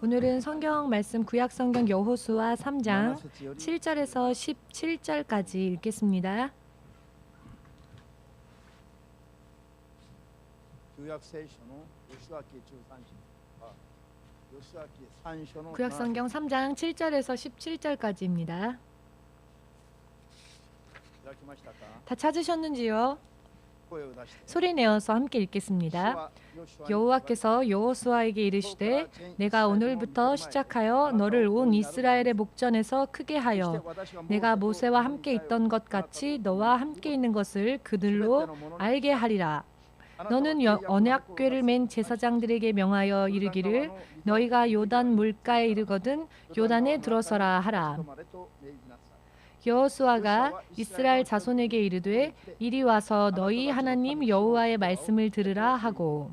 오늘은 성경 말씀 구약 성경 여호수아 3장 7절에서 17절까지 읽겠습니다. 구약 성경 3장 7절에서 17절까지입니다. 다 찾으셨는지요? 소리 내어서 함께 읽겠습니다. 여호와께서 여호수아에게 이르시되 내가 오늘부터 시작하여 너를 온 이스라엘의 목전에서 크게 하여 내가 모세와 함께 있던 것 같이 너와 함께 있는 것을 그들로 알게 하리라. 너는 언약궤를 맨 제사장들에게 명하여 이르기를 너희가 요단 물가에 이르거든 요단에 들어서라 하라. 여호수아가 이스라엘 자손에게 이르되 이리 와서 너희 하나님 여호와의 말씀을 들으라 하고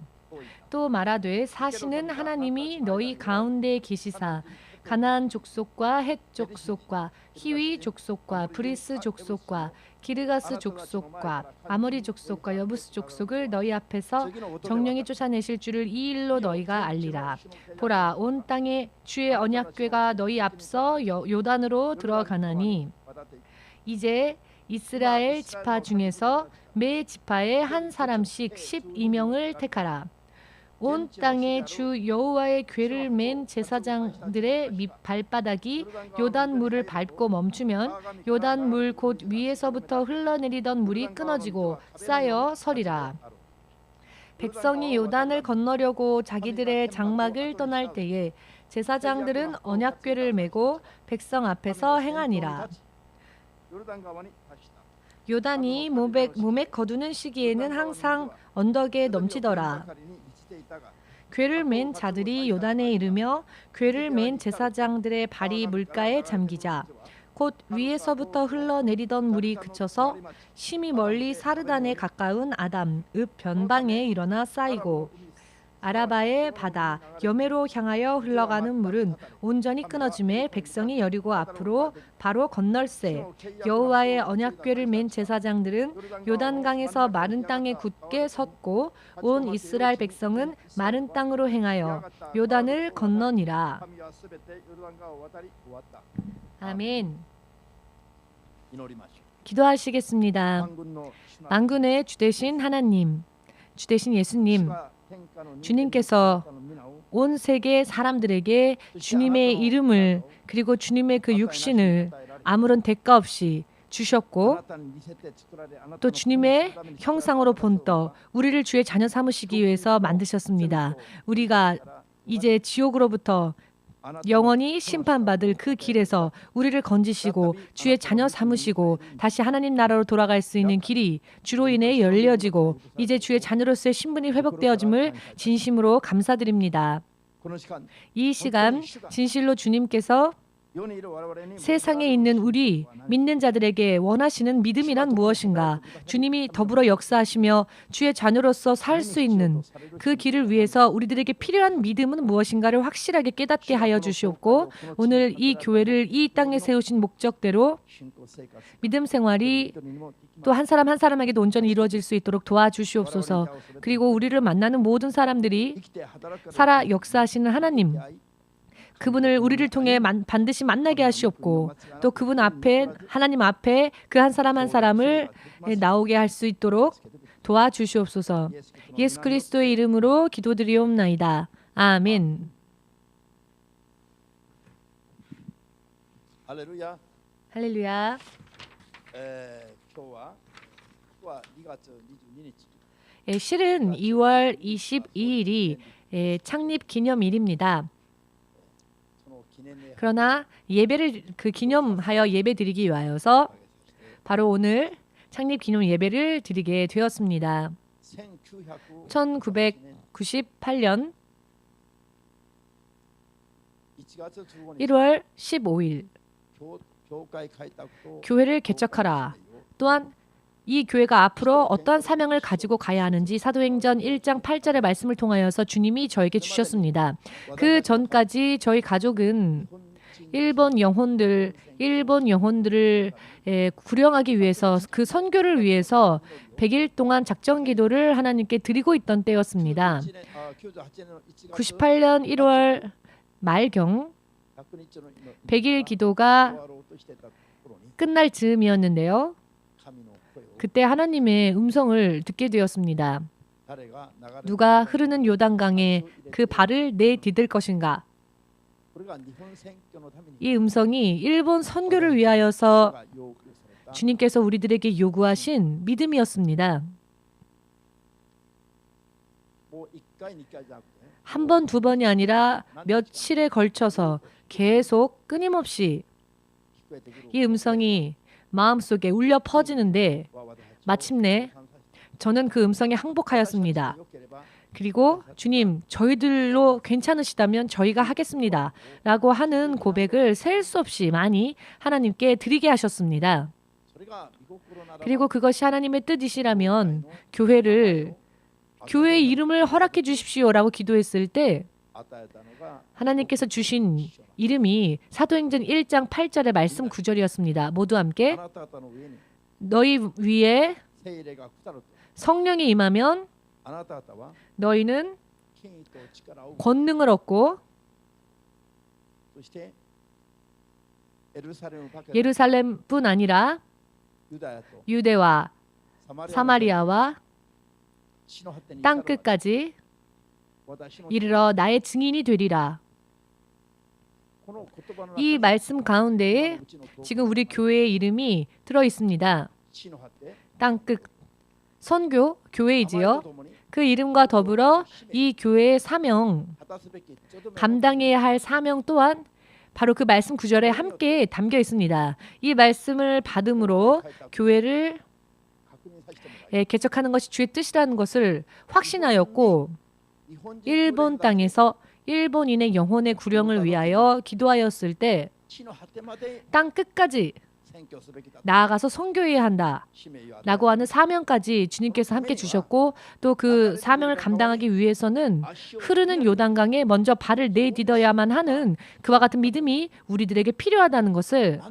또 말하되 사시는 하나님이 너희 가운데에 계시사 가나안 족속과 헷 족속과 히위 족속과 브리스 족속과 기르가스 족속과 아모리 족속과 여부스 족속을 너희 앞에서 정령이 쫓아내실 줄을 이 일로 너희가 알리라. 보라, 온 땅에 주의 언약궤가 너희 앞서 요단으로 들어가나니 이제 이스라엘 지파 중에서 매 지파에 한 사람씩 12명을 택하라. 온 땅에 주 여호와의 궤를 맨 제사장들의 발바닥이 요단 물을 밟고 멈추면 요단 물 곧 위에서부터 흘러내리던 물이 끊어지고 쌓여 서리라. 백성이 요단을 건너려고 자기들의 장막을 떠날 때에 제사장들은 언약궤를 메고 백성 앞에서 행하니라. 요단이 몸에 거두는 시기에는 항상 언덕에 넘치더라. 궤를 맨 자들이 요단에 이르며 궤를 맨 제사장들의 발이 물가에 잠기자 곧 위에서부터 흘러내리던 물이 그쳐서 심히 멀리 사르단에 가까운 아담, 읍 변방에 일어나 쌓이고 아라바의 바다 여메로 향하여 흘러가는 물은 온전히 끊어짐에 백성이 여리고 앞으로 바로 건널세. 여호와의 언약궤를 맨 제사장들은 요단강에서 마른 땅에 굳게 섰고 온 이스라엘 백성은 마른 땅으로 행하여 요단을 건너니라. 아멘. 기도하시겠습니다. 만군의 주 되신 하나님, 주 되신 예수님, 주님께서 온 세계 사람들에게 주님의 이름을 그리고 주님의 그 육신을 아무런 대가 없이 주셨고 또 주님의 형상으로 본떠 우리를 주의 자녀 삼으시기 위해서 만드셨습니다. 우리가 이제 지옥으로부터 영원히 심판받을 그 길에서 우리를 건지시고 주의 자녀 삼으시고 다시 하나님 나라로 돌아갈 수 있는 길이 주로 인해 열려지고 이제 주의 자녀로서의 신분이 회복되어짐을 진심으로 감사드립니다. 이 시간 진실로 주님께서 세상에 있는 우리 믿는 자들에게 원하시는 믿음이란 무엇인가? 주님이 더불어 역사하시며 주의 자녀로서 살 수 있는 그 길을 위해서 우리들에게 필요한 믿음은 무엇인가를 확실하게 깨닫게 하여 주시옵고 오늘 이 교회를 이 땅에 세우신 목적대로 믿음 생활이 또 한 사람 한 사람에게도 온전히 이루어질 수 있도록 도와주시옵소서. 그리고 우리를 만나는 모든 사람들이 살아 역사하시는 하나님 그분을 우리를 통해 반드시 만나게 하시옵고 또 그분 앞에 하나님 앞에 그 한 사람 한 사람을 나오게 할 수 있도록 도와주시옵소서. 예수 그리스도의 이름으로 기도드리옵나이다. 아멘. 할렐루야. 실은 2월 22일이 창립 기념일입니다. 그러나 예배를 기념하여 예배 드리기 위하여서 바로 오늘 창립 기념 예배를 드리게 되었습니다. 1998년 1월 15일 교회를 개척하라. 또한 이 교회가 앞으로 어떠한 사명을 가지고 가야 하는지 사도행전 1장 8절의 말씀을 통하여서 주님이 저에게 주셨습니다. 그 전까지 저희 가족은 일본 영혼들을 구령하기 위해서 그 선교를 위해서 100일 동안 작정 기도를 하나님께 드리고 있던 때였습니다. 98년 1월 말경 100일 기도가 끝날 즈음이었는데요. 그때 하나님의 음성을 듣게 되었습니다. 누가 흐르는 요단강에 그 발을 내디딜 것인가? 이 음성이 일본 선교를 위하여서 주님께서 우리들에게 요구하신 믿음이었습니다. 한 번, 두 번이 아니라 며칠에 걸쳐서 계속 끊임없이 이 음성이 마음속에 울려 퍼지는데 마침내 저는 그 음성에 항복하였습니다. 그리고 주님, 저희들로 괜찮으시다면 저희가 하겠습니다. 라고 하는 고백을 셀 수 없이 많이 하나님께 드리게 하셨습니다. 그리고 그것이 하나님의 뜻이시라면 교회의 이름을 허락해 주십시오라고 기도했을 때 하나님께서 주신 이름이 사도행전 1장 8절의 말씀 9절이었습니다. 모두 함께 너희 위에 성령이 임하면 너희는 권능을 얻고 예루살렘뿐 아니라 유대와 사마리아와 땅 끝까지 이르러 나의 증인이 되리라. 이 말씀 가운데에 지금 우리 교회의 이름이 들어 있습니다. 땅 끝 선교 교회이지요. 그 이름과 더불어 이 교회의 사명, 감당해야 할 사명 또한 바로 그 말씀 구절에 함께 담겨 있습니다. 이 말씀을 받음으로 교회를 개척하는 것이 주의 뜻이라는 것을 확신하였고 일본 땅에서 일본인의 영혼의 구령을 위하여 기도하였을 때 땅 끝까지 나아가서 선교해야 한다라고 하는 사명까지 주님께서 함께 주셨고 또 그 사명을 감당하기 위해서는 흐르는 요단강에 먼저 발을 내딛어야만 하는 그와 같은 믿음이 우리들에게 필요하다는 것을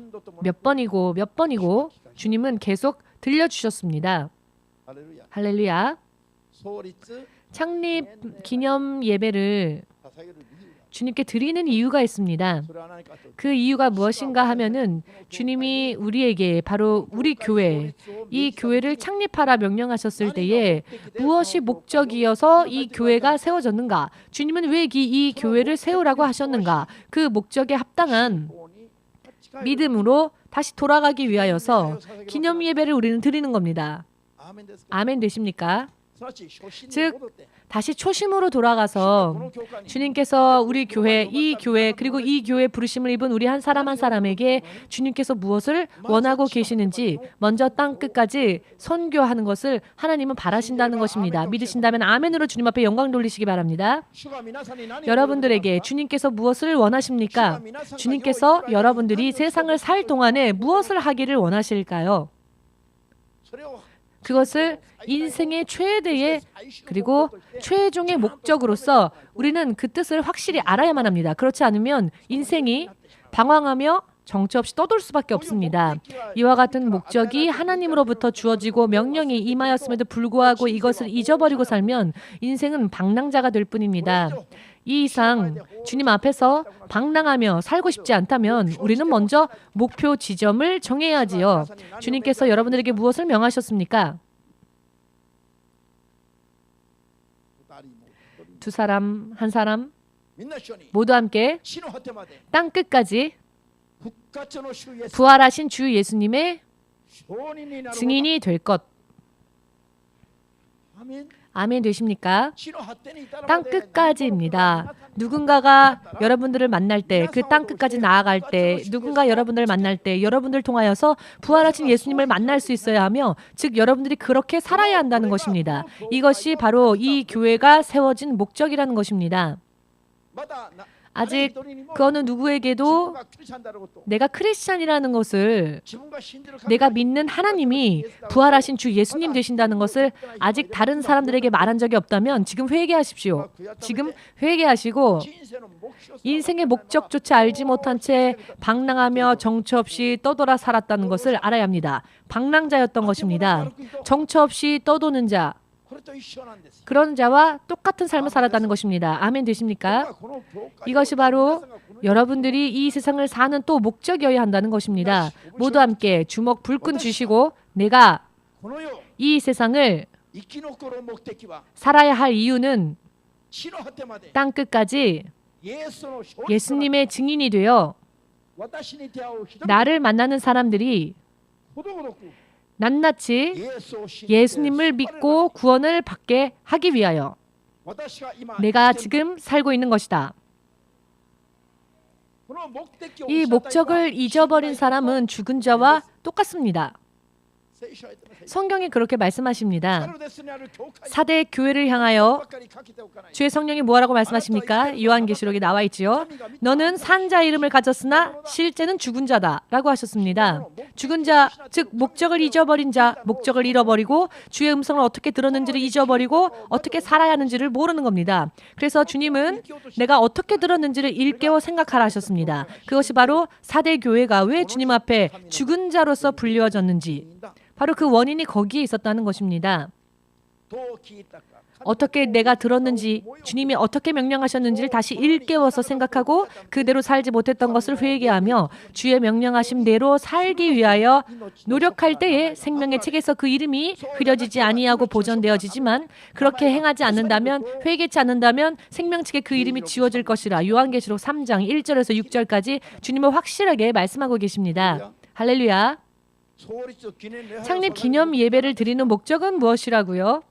몇 번이고 주님은 계속 들려주셨습니다. 할렐루야. 창립 기념 예배를 주님께 드리는 이유가 있습니다. 그 이유가 무엇인가 하면은 주님이 우리에게 바로 우리 교회, 이 교회를 창립하라 명령하셨을 때에 무엇이 목적이어서 이 교회가 세워졌는가? 주님은 왜 이 교회를 세우라고 하셨는가? 그 목적에 합당한 믿음으로 다시 돌아가기 위하여서 기념 예배를 우리는 드리는 겁니다. 아멘 되십니까? 즉 다시 초심으로 돌아가서 주님께서 우리 교회, 이 교회 그리고 이 교회 부르심을 입은 우리 한 사람 한 사람에게 주님께서 무엇을 원하고 계시는지 먼저 땅 끝까지 선교하는 것을 하나님은 바라신다는 것입니다. 믿으신다면 아멘으로 주님 앞에 영광 돌리시기 바랍니다. 여러분들에게 주님께서 무엇을 원하십니까? 주님께서 여러분들이 세상을 살 동안에 무엇을 하기를 원하실까요? 그것을 인생의 최대의 그리고 최종의 목적으로서 우리는 그 뜻을 확실히 알아야만 합니다. 그렇지 않으면 인생이 방황하며 정처 없이 떠돌 수밖에 없습니다. 이와 같은 목적이 하나님으로부터 주어지고 명령이 임하였음에도 불구하고 이것을 잊어버리고 살면 인생은 방랑자가 될 뿐입니다. 이 이상 주님 앞에서 방랑하며 살고 싶지 않다면 우리는 먼저 목표 지점을 정해야지요. 주님께서 여러분들에게 무엇을 명하셨습니까? 두 사람, 한 사람 모두 함께 땅 끝까지 부활하신 주 예수님의 증인이 될 것. 아멘 되십니까? 땅 끝까지입니다. 누군가가 여러분들을 만날 때, 그 땅 끝까지 나아갈 때, 누군가 여러분들을 만날 때 여러분들 통하여서 부활하신 예수님을 만날 수 있어야 하며 즉 여러분들이 그렇게 살아야 한다는 것입니다. 이것이 바로 이 교회가 세워진 목적이라는 것입니다. 아직 그 어느 누구에게도 내가 크리스찬이라는 것을 내가 믿는 하나님이 부활하신 주 예수님 되신다는 것을 아직 다른 사람들에게 말한 적이 없다면 지금 회개하십시오. 지금 회개하시고 인생의 목적조차 알지 못한 채 방랑하며 정처 없이 떠돌아 살았다는 것을 알아야 합니다. 방랑자였던 것입니다. 정처 없이 떠도는 자. 그런 자와 똑같은 삶을 살았다는 것입니다. 아멘 되십니까? 이것이 바로 여러분들이 이 세상을 사는 또 목적이어야 한다는 것입니다. 모두 함께 주먹 불끈 쥐시고 내가 이 세상을 살아야 할 이유는 땅 끝까지 예수님의 증인이 되어 나를 만나는 사람들이 낱낱이 예수님을 믿고 구원을 받게 하기 위하여 내가 지금 살고 있는 것이다. 이 목적을 잊어버린 사람은 죽은 자와 똑같습니다. 성경이 그렇게 말씀하십니다. 사대 교회를 향하여 주의 성령이 뭐라고 말씀하십니까? 요한계시록에 나와 있지요. 너는 산 자 이름을 가졌으나 실제는 죽은 자다 라고 하셨습니다. 죽은 자, 즉 목적을 잊어버린 자, 목적을 잃어버리고 주의 음성을 어떻게 들었는지를 잊어버리고 어떻게 살아야 하는지를 모르는 겁니다. 그래서 주님은 내가 어떻게 들었는지를 일깨워 생각하라 하셨습니다. 그것이 바로 사대 교회가 왜 주님 앞에 죽은 자로서 불리워졌는지 바로 그 원인이 거기에 있었다는 것입니다. 어떻게 내가 들었는지 주님이 어떻게 명령하셨는지를 다시 일깨워서 생각하고 그대로 살지 못했던 것을 회개하며 주의 명령하심 대로 살기 위하여 노력할 때에 생명의 책에서 그 이름이 흐려지지 아니하고 보존되어지지만 그렇게 행하지 않는다면 회개치 않는다면 생명책에 그 이름이 지워질 것이라 요한계시록 3장 1절에서 6절까지 주님은 확실하게 말씀하고 계십니다. 할렐루야. 창립 기념 예배를 드리는 목적은 무엇이라고요?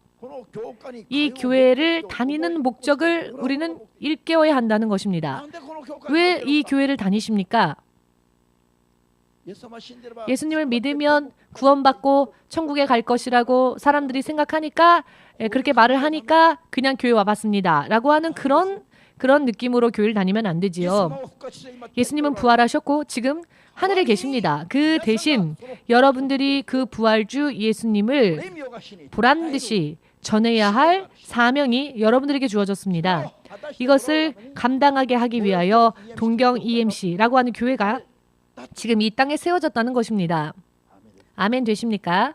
이 교회를 다니는 목적을 우리는 일깨워야 한다는 것입니다. 왜 이 교회를 다니십니까? 예수님을 믿으면 구원받고 천국에 갈 것이라고 사람들이 생각하니까 그렇게 말을 하니까 그냥 교회 와봤습니다 라고 하는 그런 느낌으로 교회를 다니면 안 되지요. 예수님은 부활하셨고 지금 하늘에 계십니다. 그 대신 여러분들이 그 부활주 예수님을 보란듯이 전해야 할 사명이 여러분들에게 주어졌습니다. 이것을 감당하게 하기 위하여 동경 EMC라고 하는 교회가 지금 이 땅에 세워졌다는 것입니다. 아멘 되십니까?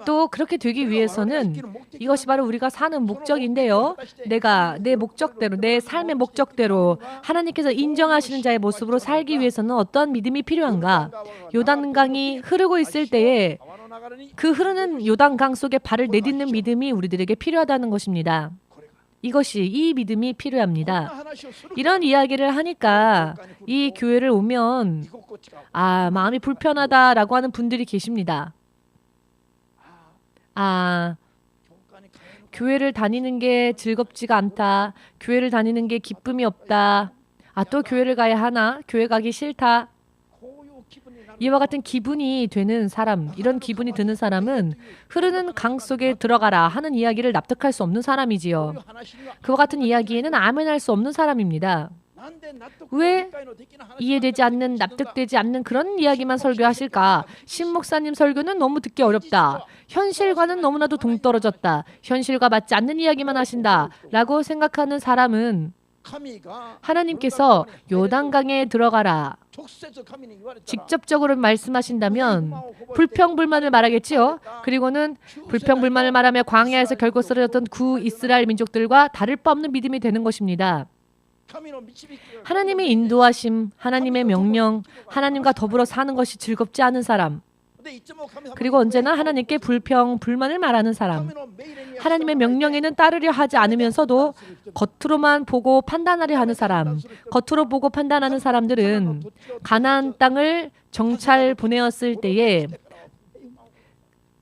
또 그렇게 되기 위해서는 이것이 바로 우리가 사는 목적인데요. 내가 내 목적대로, 내 삶의 목적대로 하나님께서 인정하시는 자의 모습으로 살기 위해서는 어떠한 믿음이 필요한가? 요단강이 흐르고 있을 때에 그 흐르는 요단강 속에 발을 내딛는 믿음이 우리들에게 필요하다는 것입니다. 이 믿음이 필요합니다. 이런 이야기를 하니까 이 교회를 오면 마음이 불편하다라고 하는 분들이 계십니다. 교회를 다니는 게 즐겁지가 않다. 교회를 다니는 게 기쁨이 없다. 또 교회를 가야 하나? 교회 가기 싫다. 이와 같은 기분이 되는 사람, 이런 기분이 드는 사람은 흐르는 강 속에 들어가라 하는 이야기를 납득할 수 없는 사람이지요. 그와 같은 이야기에는 아멘할 수 없는 사람입니다. 왜 이해되지 않는, 납득되지 않는 그런 이야기만 설교하실까? 신 목사님 설교는 너무 듣기 어렵다. 현실과는 너무나도 동떨어졌다. 현실과 맞지 않는 이야기만 하신다. 라고 생각하는 사람은 하나님께서 요단강에 들어가라 직접적으로 말씀하신다면 불평불만을 말하겠지요. 그리고는 불평불만을 말하며 광야에서 결국 쓰러졌던 구이스라엘 민족들과 다를 바 없는 믿음이 되는 것입니다. 하나님의 인도하심, 하나님의 명령, 하나님과 더불어 사는 것이 즐겁지 않은 사람, 그리고 언제나 하나님께 불평, 불만을 말하는 사람, 하나님의 명령에는 따르려 하지 않으면서도 겉으로만 보고 판단하려 하는 사람, 겉으로 보고 판단하는 사람들은 가나안 땅을 정찰 보내었을 때에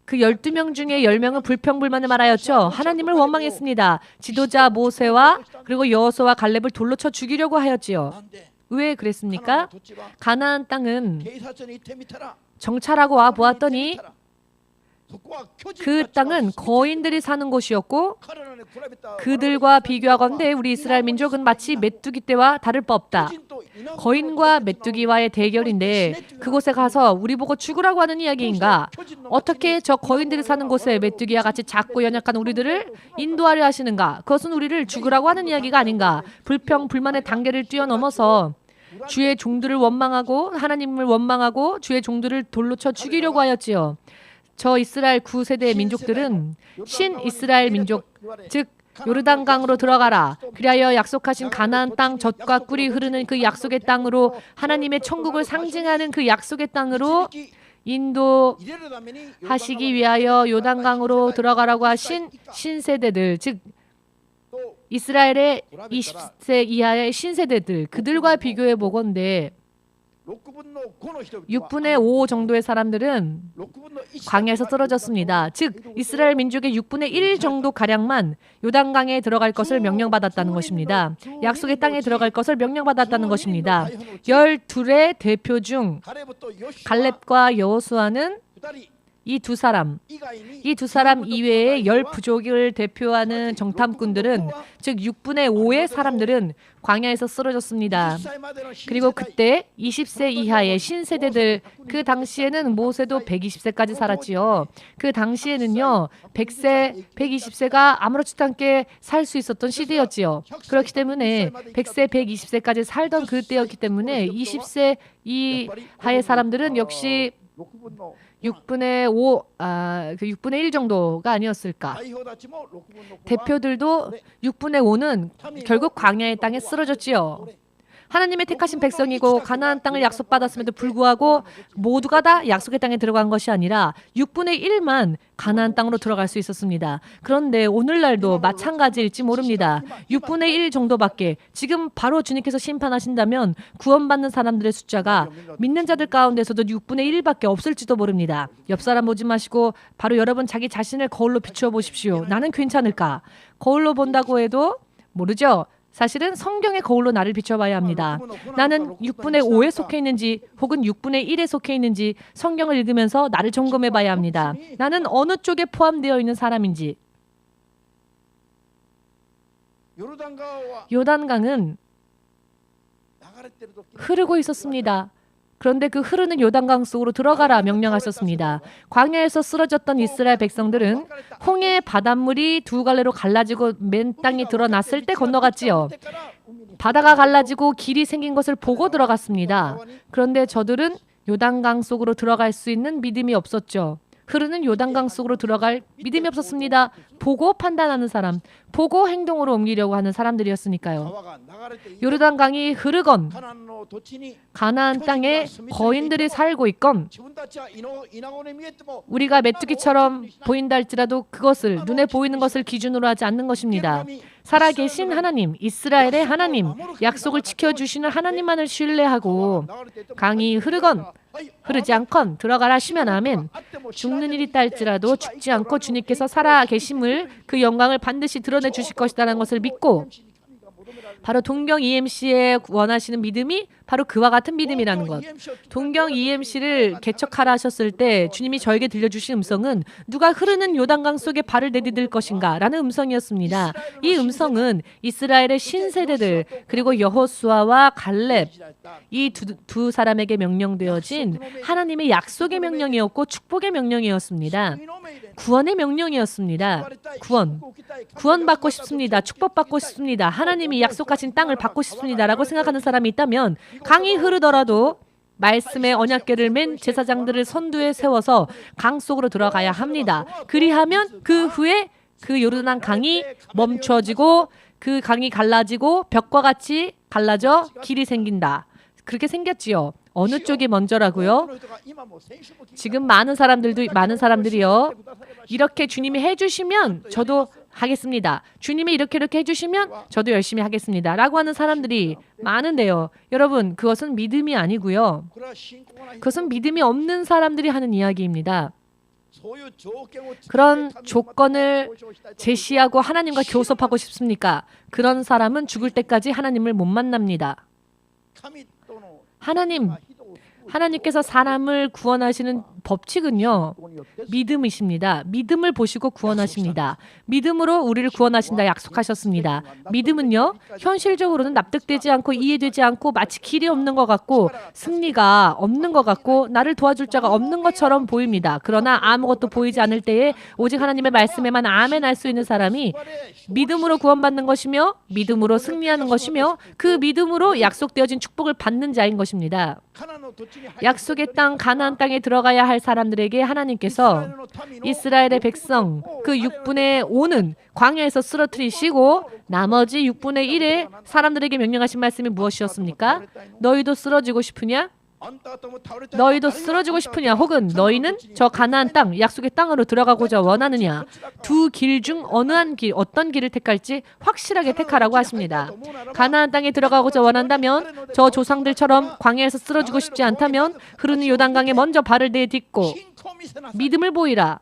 그 12명 중에 10명은 불평불만을 말하였죠. 하나님을 원망했습니다. 지도자 모세와 그리고 여호수아와 갈렙을 돌로 쳐 죽이려고 하였지요. 왜 그랬습니까? 가나안 땅은 정찰하고 와 보았더니 그 땅은 거인들이 사는 곳이었고 그들과 비교하건대 우리 이스라엘 민족은 마치 메뚜기 떼와 다를 바 없다. 거인과 메뚜기와의 대결인데 그곳에 가서 우리 보고 죽으라고 하는 이야기인가? 어떻게 저 거인들이 사는 곳에 메뚜기와 같이 작고 연약한 우리들을 인도하려 하시는가? 그것은 우리를 죽으라고 하는 이야기가 아닌가? 불평, 불만의 단계를 뛰어넘어서 주의 종들을 원망하고 하나님을 원망하고 주의 종들을 돌로 쳐 죽이려고 하였지요. 저 이스라엘 9세대 민족들은 신 이스라엘 민족, 즉 요르단강으로 들어가라. 그리하여 약속하신 가나안 땅 젖과 꿀이 흐르는 그 약속의 땅으로, 하나님의 천국을 상징하는 그 약속의 땅으로 인도하시기 위하여 요단강으로 들어가라고 하신 신세대들, 즉 이스라엘의 20세 이하의 신세대들, 그들과 비교해 보건대 6분의 5 정도의 사람들은 광야에서 쓰러졌습니다. 즉 이스라엘 민족의 6분의 1 정도 가량만 요단강에 들어갈 것을 명령받았다는 것입니다. 약속의 땅에 들어갈 것을 명령받았다는 것입니다. 12의 대표 중 갈렙과 여호수아는 이 두 사람 이외의 10부족을 대표하는 정탐꾼들은, 즉 6분의 5의 사람들은 광야에서 쓰러졌습니다. 그리고 그때 20세 이하의 신세대들, 그 당시에는 모세도 120세까지 살았지요. 그 당시에는요 100세, 120세가 아무렇지도 않게 살 수 있었던 시대였지요. 그렇기 때문에 100세, 120세까지 살던 그때였기 때문에 20세 이하의 사람들은 역시 6분의 5, 그 6분의 1 정도가 아니었을까. 대표들도 6분의 5는 결국 광야의 땅에 쓰러졌지요. 하나님의 택하신 백성이고 가나안 땅을 약속받았음에도 불구하고 모두가 다 약속의 땅에 들어간 것이 아니라 6분의 1만 가나안 땅으로 들어갈 수 있었습니다. 그런데 오늘날도 마찬가지일지 모릅니다. 6분의 1 정도밖에, 지금 바로 주님께서 심판하신다면 구원받는 사람들의 숫자가 믿는 자들 가운데서도 6분의 1밖에 없을지도 모릅니다. 옆 사람 보지 마시고 바로 여러분 자기 자신을 거울로 비추어 보십시오. 나는 괜찮을까? 거울로 본다고 해도 모르죠. 사실은 성경의 거울로 나를 비춰봐야 합니다. 나는 6분의 5에 속해 있는지 혹은 6분의 1에 속해 있는지 성경을 읽으면서 나를 점검해봐야 합니다. 나는 어느 쪽에 포함되어 있는 사람인지. 요단강은 흐르고 있었습니다. 그런데 그 흐르는 요단강 속으로 들어가라 명령하셨습니다. 광야에서 쓰러졌던 이스라엘 백성들은 홍해의 바닷물이 두 갈래로 갈라지고 맨 땅이 드러났을 때 건너갔지요. 바다가 갈라지고 길이 생긴 것을 보고 들어갔습니다. 그런데 저들은 요단강 속으로 들어갈 수 있는 믿음이 없었죠. 흐르는 요단강 속으로 들어갈 믿음이 없었습니다. 보고 판단하는 사람, 보고 행동으로 옮기려고 하는 사람들이었으니까요. 요르단강이 흐르건 가나안 땅에 거인들이 살고 있건 우리가 메뚜기처럼 보인다 할지라도 그것을, 눈에 보이는 것을 기준으로 하지 않는 것입니다. 살아계신 하나님, 이스라엘의 하나님, 약속을 지켜주시는 하나님만을 신뢰하고 강이 흐르건 흐르지 않건 들어가라 하시면 아멘. 죽는 일이 있다 할지라도 죽지 않고 주님께서 살아계심을, 그 영광을 반드시 드러내 주실 것이라는 것을 믿고, 바로 동경 EMC에 원하시는 믿음이 바로 그와 같은 믿음이라는 것. 동경 EMC를 개척하라 하셨을 때 주님이 저에게 들려주신 음성은 누가 흐르는 요단강 속에 발을 내디딜 것인가 라는 음성이었습니다. 이 음성은 이스라엘의 신세대들, 그리고 여호수아와 갈렙, 이 두 사람에게 명령되어진 하나님의 약속의 명령이었고 축복의 명령이었습니다. 구원의 명령이었습니다. 구원받고 싶습니다. 축복받고 싶습니다. 하나님이 약속하신 땅을 받고 싶습니다 라고 생각하는 사람이 있다면 강이 흐르더라도 말씀의 언약궤를 맨 제사장들을 선두에 세워서 강 속으로 들어가야 합니다. 그리하면 그 후에 그 요르단 강이 멈춰지고 그 강이 갈라지고 벽과 같이 갈라져 길이 생긴다. 그렇게 생겼지요. 어느 쪽이 먼저라고요? 지금 많은 사람들이요. 이렇게 주님이 해주시면 저도 하겠습니다. 주님이 이렇게 해주시면 저도 열심히 하겠습니다. 라고 하는 사람들이 많은데요. 여러분, 그것은 믿음이 아니고요. 그것은 믿음이 없는 사람들이 하는 이야기입니다. 그런 조건을 제시하고 하나님과 교섭하고 싶습니까? 그런 사람은 죽을 때까지 하나님을 못 만납니다. 하나님께서 사람을 구원하시는 법칙은요, 믿음이십니다. 믿음을 보시고 구원하십니다. 믿음으로 우리를 구원하신다 약속하셨습니다. 믿음은요, 현실적으로는 납득되지 않고 이해되지 않고 마치 길이 없는 것 같고 승리가 없는 것 같고 나를 도와줄 자가 없는 것처럼 보입니다. 그러나 아무것도 보이지 않을 때에 오직 하나님의 말씀에만 아멘 할 수 있는 사람이 믿음으로 구원받는 것이며 믿음으로 승리하는 것이며 그 믿음으로 약속되어진 축복을 받는 자인 것입니다. 약속의 땅 가나안 땅에 들어가야 할 사람들에게 하나님께서 이스라엘의 백성 그 6분의 5는 광야에서 쓰러뜨리시고 나머지 6분의 1의 사람들에게 명령하신 말씀이 무엇이었습니까? 너희도 쓰러지고 싶으냐? 너희도 쓰러지고 싶으냐? 혹은 너희는 저 가나안 땅, 약속의 땅으로 들어가고자 원하느냐? 두 길 중 어느 한 길, 어떤 길을 택할지 확실하게 택하라고 하십니다. 가나안 땅에 들어가고자 원한다면 저 조상들처럼 광야에서 쓰러지고 싶지 않다면 흐르는 요단강에 먼저 발을 내딛고 믿음을 보이라.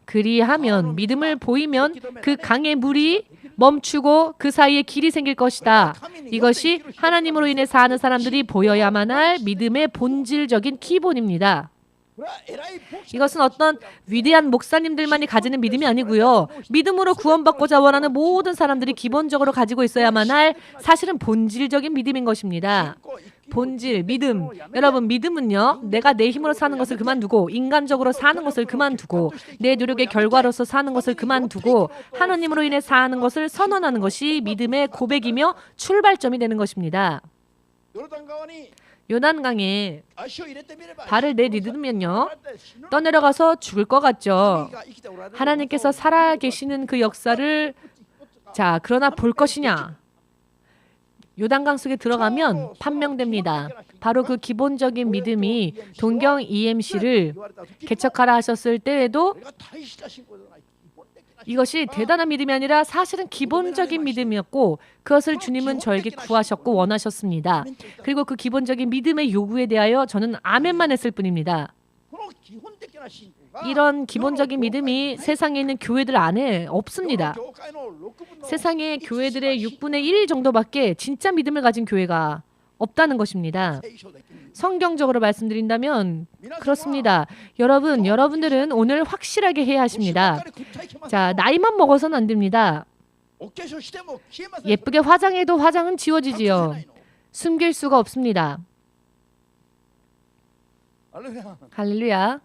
그리하면 믿음을 보이면 그 강의 물이 멈추고 그 사이에 길이 생길 것이다. 이것이 하나님으로 인해 사는 사람들이 보여야만 할 믿음의 본질적인 기본입니다. 이것은 어떤 위대한 목사님들만이 가지는 믿음이 아니고요. 믿음으로 구원받고자 원하는 모든 사람들이 기본적으로 가지고 있어야만 할 사실은 본질적인 믿음인 것입니다. 본질, 믿음. 여러분, 믿음은요. 내가 내 힘으로 사는 것을 그만두고 인간적으로 사는 것을 그만두고 내 노력의 결과로서 사는 것을 그만두고 하나님으로 인해 사는 것을 선언하는 것이 믿음의 고백이며 출발점이 되는 것입니다. 요단강에 발을 내딛으면요. 떠내려가서 죽을 것 같죠. 하나님께서 살아계시는 그 역사를 그러나 볼 것이냐. 요단강 속에 들어가면 판명됩니다. 바로 그 기본적인 믿음이 동경 EMC를 개척하라 하셨을 때에도 이것이 대단한 믿음이 아니라 사실은 기본적인 믿음이었고 그것을 주님은 저에게 구하셨고 원하셨습니다. 그리고 그 기본적인 믿음의 요구에 대하여 저는 아멘만 했을 뿐입니다. 이런 기본적인 믿음이 세상에 있는 교회들 안에 없습니다. 세상의 교회들의 6분의 1 정도밖에 진짜 믿음을 가진 교회가 없다는 것입니다. 성경적으로 말씀드린다면 그렇습니다. 여러분들은 오늘 확실하게 해야 하십니다. 나이만 먹어서는 안 됩니다. 예쁘게 화장해도 화장은 지워지지요. 숨길 수가 없습니다. 할렐루야.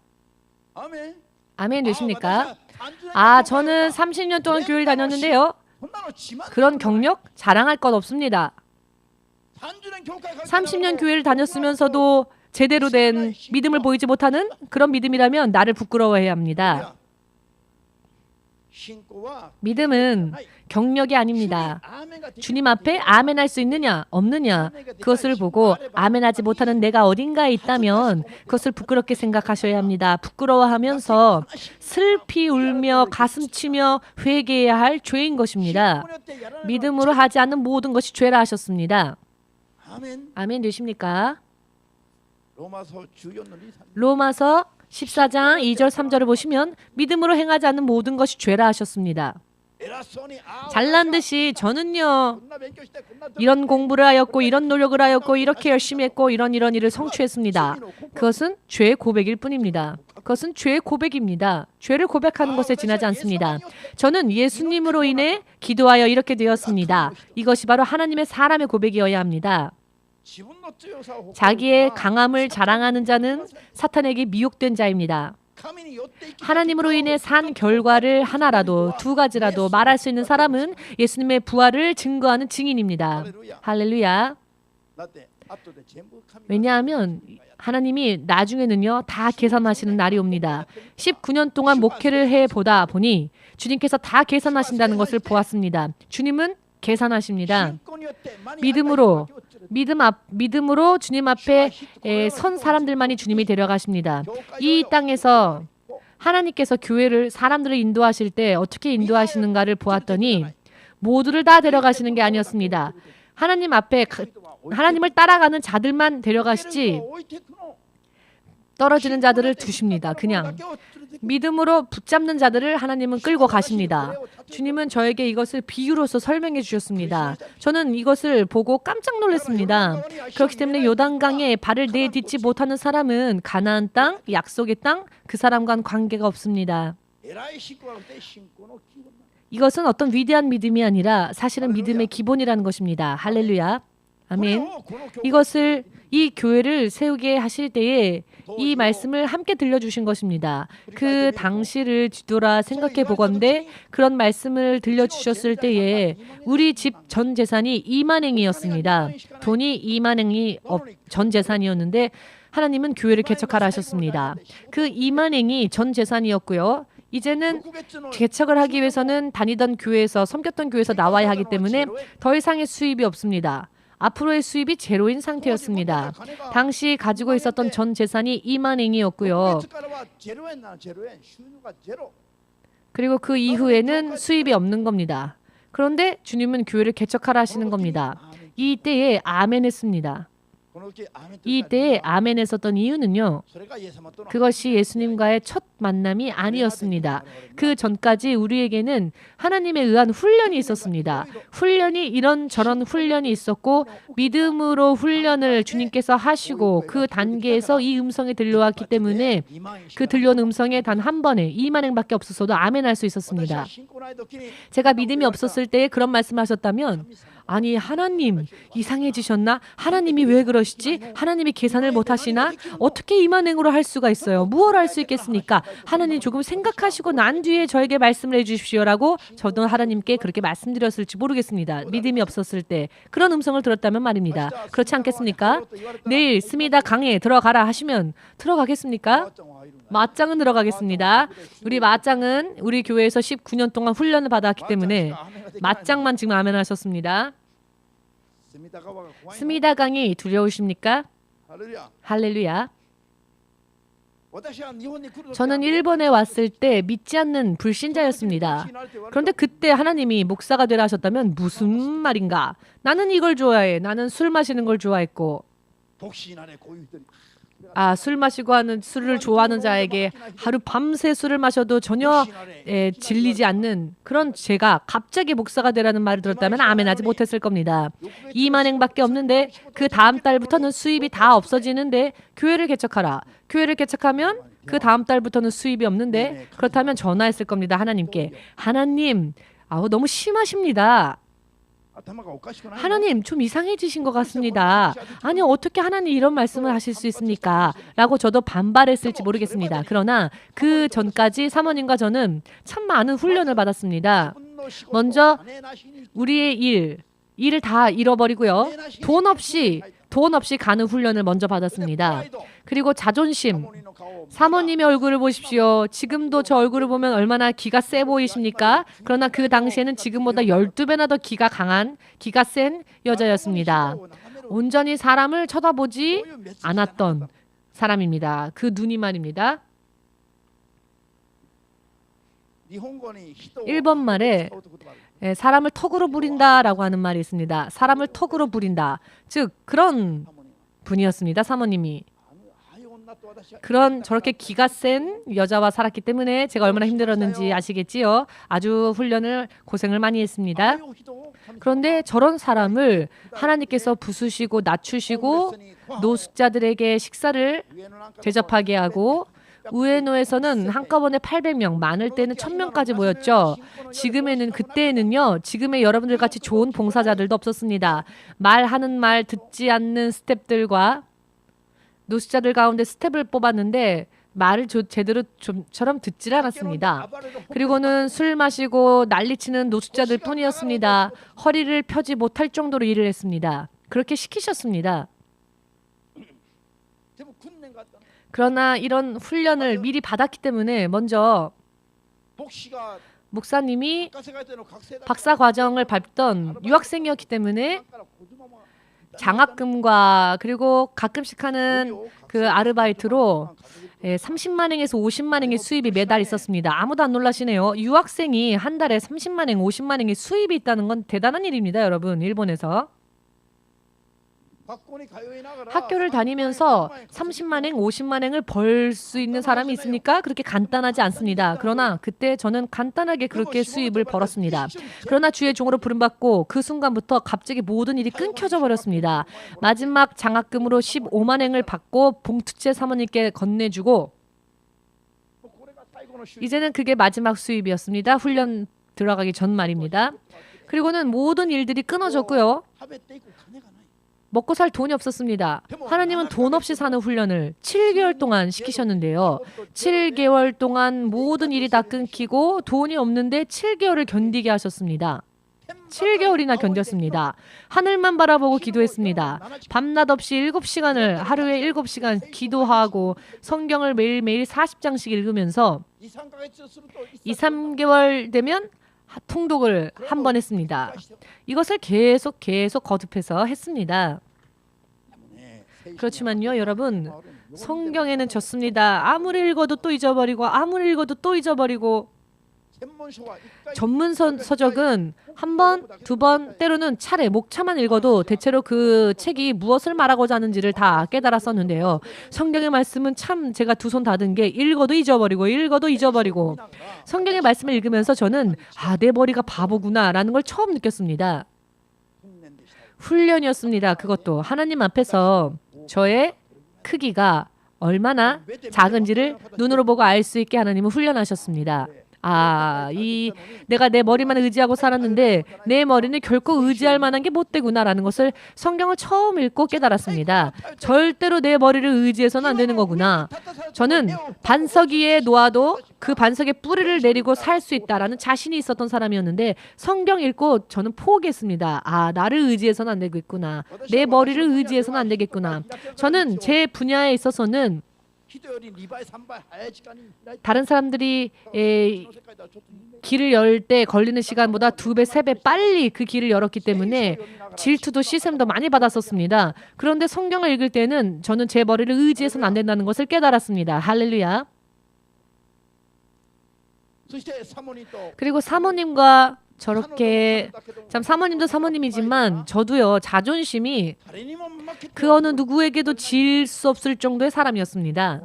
아멘 되십니까? 저는 30년 동안 교회를 다녔는데요. 그런 경력 자랑할 것 없습니다. 30년 교회를 다녔으면서도 제대로 된 믿음을 보이지 못하는 그런 믿음이라면 나를 부끄러워해야 합니다. 믿음은 경력이 아닙니다. 주님 앞에 아멘할 수 있느냐 없느냐 그것을 보고 아멘하지 못하는 내가 어딘가에 있다면 그것을 부끄럽게 생각하셔야 합니다. 부끄러워하면서 슬피 울며 가슴치며 회개해야 할 죄인 것입니다. 믿음으로 하지 않는 모든 것이 죄라 하셨습니다. 아멘 되십니까? 로마서 14장 2절 3절을 보시면 믿음으로 행하지 않는 모든 것이 죄라 하셨습니다. 잘난 듯이 저는요 이런 공부를 하였고 이런 노력을 하였고 이렇게 열심히 했고 이런 일을 성취했습니다. 그것은 죄의 고백일 뿐입니다. 그것은 죄의 고백입니다. 죄를 고백하는 것에 지나지 않습니다. 저는 예수님으로 인해 기도하여 이렇게 되었습니다. 이것이 바로 하나님의 사람의 고백이어야 합니다. 자기의 강함을 자랑하는 자는 사탄에게 미혹된 자입니다. 하나님으로 인해 산 결과를 하나라도 두 가지라도 말할 수 있는 사람은 예수님의 부활을 증거하는 증인입니다. 할렐루야. 왜냐하면 하나님이 나중에는요 다 계산하시는 날이 옵니다. 19년 동안 목회를 해보다 보니 주님께서 다 계산하신다는 것을 보았습니다. 주님은 계산하십니다. 믿음으로 주님 앞에 선 사람들만이 주님이 데려가십니다. 이 땅에서 하나님께서 교회를 사람들을 인도하실 때 어떻게 인도하시는가를 보았더니 모두를 다 데려가시는 게 아니었습니다. 하나님 앞에 하나님을 따라가는 자들만 데려가시지 떨어지는 자들을 두십니다. 그냥 믿음으로 붙잡는 자들을 하나님은 끌고 가십니다. 주님은 저에게 이것을 비유로서 설명해 주셨습니다. 저는 이것을 보고 깜짝 놀랐습니다. 그렇기 때문에 요단강에 발을 내딛지 못하는 사람은 가나안 땅, 약속의 땅, 그 사람과는 관계가 없습니다. 이것은 어떤 위대한 믿음이 아니라 사실은 믿음의 기본이라는 것입니다. 할렐루야. 아멘. 이것을 이 교회를 세우게 하실 때에 이 말씀을 함께 들려주신 것입니다. 그 당시를 뒤돌아 생각해 보건대 그런 말씀을 들려주셨을 때에 우리 집 전 재산이 2만행이었습니다. 돈이 2만행이 전 재산이었는데 하나님은 교회를 개척하라 하셨습니다. 그 2만행이 전 재산이었고요. 이제는 개척을 하기 위해서는 다니던 교회에서 섬겼던 교회에서 나와야 하기 때문에 더 이상의 수입이 없습니다. 앞으로의 수입이 제로인 상태였습니다. 당시 가지고 있었던 전 재산이 2만행이었고요. 그리고 그 이후에는 수입이 없는 겁니다. 그런데 주님은 교회를 개척하라 하시는 겁니다. 이 때에 아멘 했습니다. 이 때에 아멘 했었던 이유는요. 그것이 예수님과의 첫 만남이 아니었습니다. 그 전까지 우리에게는 하나님에 의한 훈련이 있었습니다. 훈련이 이런저런 훈련이 있었고 믿음으로 훈련을 주님께서 하시고 그 단계에서 이 음성이 들려왔기 때문에 그 들려온 음성에 단 한 번에 2만행밖에 없었어도 아멘 할 수 있었습니다. 제가 믿음이 없었을 때에 그런 말씀하셨다면 아니 하나님 이상해지셨나? 하나님이 왜 그러시지? 하나님이 계산을 못하시나? 어떻게 2만행으로 할 수가 있어요? 무엇을 할 수 있겠습니까? 하나님 조금 생각하시고 난 뒤에 저에게 말씀을 해주십시오라고 저도 하나님께 그렇게 말씀드렸을지 모르겠습니다. 믿음이 없었을 때 그런 음성을 들었다면 말입니다. 그렇지 않겠습니까? 내일 스미다 강에 들어가라 하시면 들어가겠습니까? 맞짱은 들어가겠습니다. 우리 맞짱은 우리 교회에서 19년 동안 훈련을 받았기 때문에 맞짱만 지금 아멘 하셨습니다. 스미다 강이 두려우십니까? 할렐루야. 저는 일본에 왔을 때 믿지 않는 불신자였습니다. 그런데 그때 하나님이 목사가 되라 하셨다면 무슨 말인가? 나는 이걸 좋아해. 나는 술 마시는 걸 좋아했고 술 마시고 하는 술을 좋아하는 자에게 하루 밤새 술을 마셔도 전혀 질리지 않는 그런 제가 갑자기 목사가 되라는 말을 들었다면 아멘하지 못했을 겁니다. 2만행밖에 없는데 그 다음 달부터는 수입이 다 없어지는데 교회를 개척하라. 교회를 개척하면 그 다음 달부터는 수입이 없는데 그렇다면 전화했을 겁니다. 하나님께. 하나님 너무 심하십니다. 하나님 좀 이상해지신 것 같습니다. 아니 어떻게 하나님 이런 말씀을 하실 수 있습니까? 라고 저도 반발했을지 모르겠습니다. 그러나 그 전까지 사모님과 저는 참 많은 훈련을 받았습니다. 먼저 우리의 일을 다 잃어버리고요. 돈 없이 가는 훈련을 먼저 받았습니다. 그리고 자존심. 사모님의 얼굴을 보십시오. 지금도 저 얼굴을 보면 얼마나 기가 세 보이십니까? 그러나 그 당시에는 지금보다 12배나 더 기가 센 여자였습니다. 온전히 사람을 쳐다보지 않았던 사람입니다. 그 눈이 말입니다. 일본 말에 사람을 턱으로 부린다라고 하는 말이 있습니다. 사람을 턱으로 부린다. 즉 그런 분이었습니다. 사모님이. 그런 저렇게 기가 센 여자와 살았기 때문에 제가 얼마나 힘들었는지 아시겠지요? 아주 고생을 많이 했습니다. 그런데 저런 사람을 하나님께서 부수시고 낮추시고 노숙자들에게 식사를 대접하게 하고 우에노에서는 한꺼번에 800명, 많을 때는 1000명까지 모였죠. 그때에는요. 지금의 여러분들 같이 좋은 봉사자들도 없었습니다. 말하는 말 듣지 않는 스텝들과 노숙자들 가운데 스텝을 뽑았는데 말을 제대로 좀처럼 듣질 않았습니다. 그리고는 술 마시고 난리치는 노숙자들 뿐이었습니다. 허리를 펴지 못할 정도로 일을 했습니다. 그렇게 시키셨습니다. 그러나 이런 훈련을 미리 받았기 때문에 먼저 목사님이 박사 과정을 밟던 유학생이었기 때문에 장학금과 그리고 가끔씩 하는 그 아르바이트로 30만행에서 50만행의 수입이 매달 있었습니다. 아무도 안 놀라시네요. 유학생이 한 달에 30만행, 50만행의 수입이 있다는 건 대단한 일입니다. 여러분, 일본에서. 학교를 다니면서 30만행, 50만행을 벌 수 있는 사람이 있습니까? 그렇게 간단하지 않습니다. 그러나 그때 저는 간단하게 그렇게 수입을 벌었습니다. 그러나 주의 종으로 부름받고 그 순간부터 갑자기 모든 일이 끊겨져 버렸습니다. 마지막 장학금으로 15만행을 받고 봉투째 사모님께 건네주고 이제는 그게 마지막 수입이었습니다. 훈련 들어가기 전 말입니다. 그리고는 모든 일들이 끊어졌고요. 먹고 살 돈이 없었습니다. 하나님은 돈 없이 사는 훈련을 7개월 동안 시키셨는데요. 7개월 동안 모든 일이 다 끊기고 돈이 없는데 7개월을 견디게 하셨습니다. 7개월이나 견뎠습니다. 하늘만 바라보고 기도했습니다. 밤낮 없이 7시간을 하루에 7시간 기도하고 성경을 매일매일 40장씩 읽으면서 2, 3개월 되면 통독을 한 번 했습니다. 이것을 계속 거듭해서 했습니다. 그렇지만요, 여러분, 성경에는 좋습니다. 아무리 읽어도 또 잊어버리고 아무리 읽어도 또 잊어버리고 전문 서적은 한 번, 두 번, 때로는 차례, 목차만 읽어도 대체로 그 책이 무엇을 말하고자 하는지를 다 깨달았었는데요. 성경의 말씀은 참 제가 두 손 다 든 게 읽어도 잊어버리고 성경의 말씀을 읽으면서 저는 내 머리가 바보구나 라는 걸 처음 느꼈습니다. 훈련이었습니다. 그것도 하나님 앞에서 저의 크기가 얼마나 작은지를 눈으로 보고 알 수 있게 하나님은 훈련하셨습니다. 내가 내 머리만 의지하고 살았는데 내 머리는 결코 의지할 만한 게 못 되구나라는 것을 성경을 처음 읽고 깨달았습니다. 절대로 내 머리를 의지해서는 안 되는 거구나. 저는 반석 위에 놓아도 그 반석에 뿌리를 내리고 살 수 있다라는 자신이 있었던 사람이었는데 성경 읽고 저는 포기했습니다. 나를 의지해서는 안 되겠구나. 내 머리를 의지해서는 안 되겠구나. 저는 제 분야에 있어서는 다른 사람들이 길을 열 때 걸리는 시간보다 2배, 3배 빨리 그 길을 열었기 때문에 질투도 시샘도 많이 받았었습니다. 그런데 성경을 읽을 때는 저는 제 머리를 의지해서는 안 된다는 것을 깨달았습니다. 할렐루야. 그리고 사모님과 저렇게 참 사모님도 사모님이지만 저도요, 자존심이 그 어느 누구에게도 질 수 없을 정도의 사람이었습니다.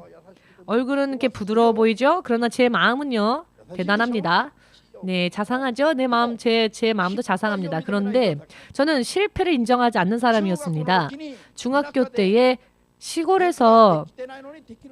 얼굴은 이렇게 부드러워 보이죠? 그러나 제 마음은요, 대단합니다. 네, 자상하죠? 제 마음도 자상합니다. 그런데 저는 실패를 인정하지 않는 사람이었습니다. 중학교 때에 시골에서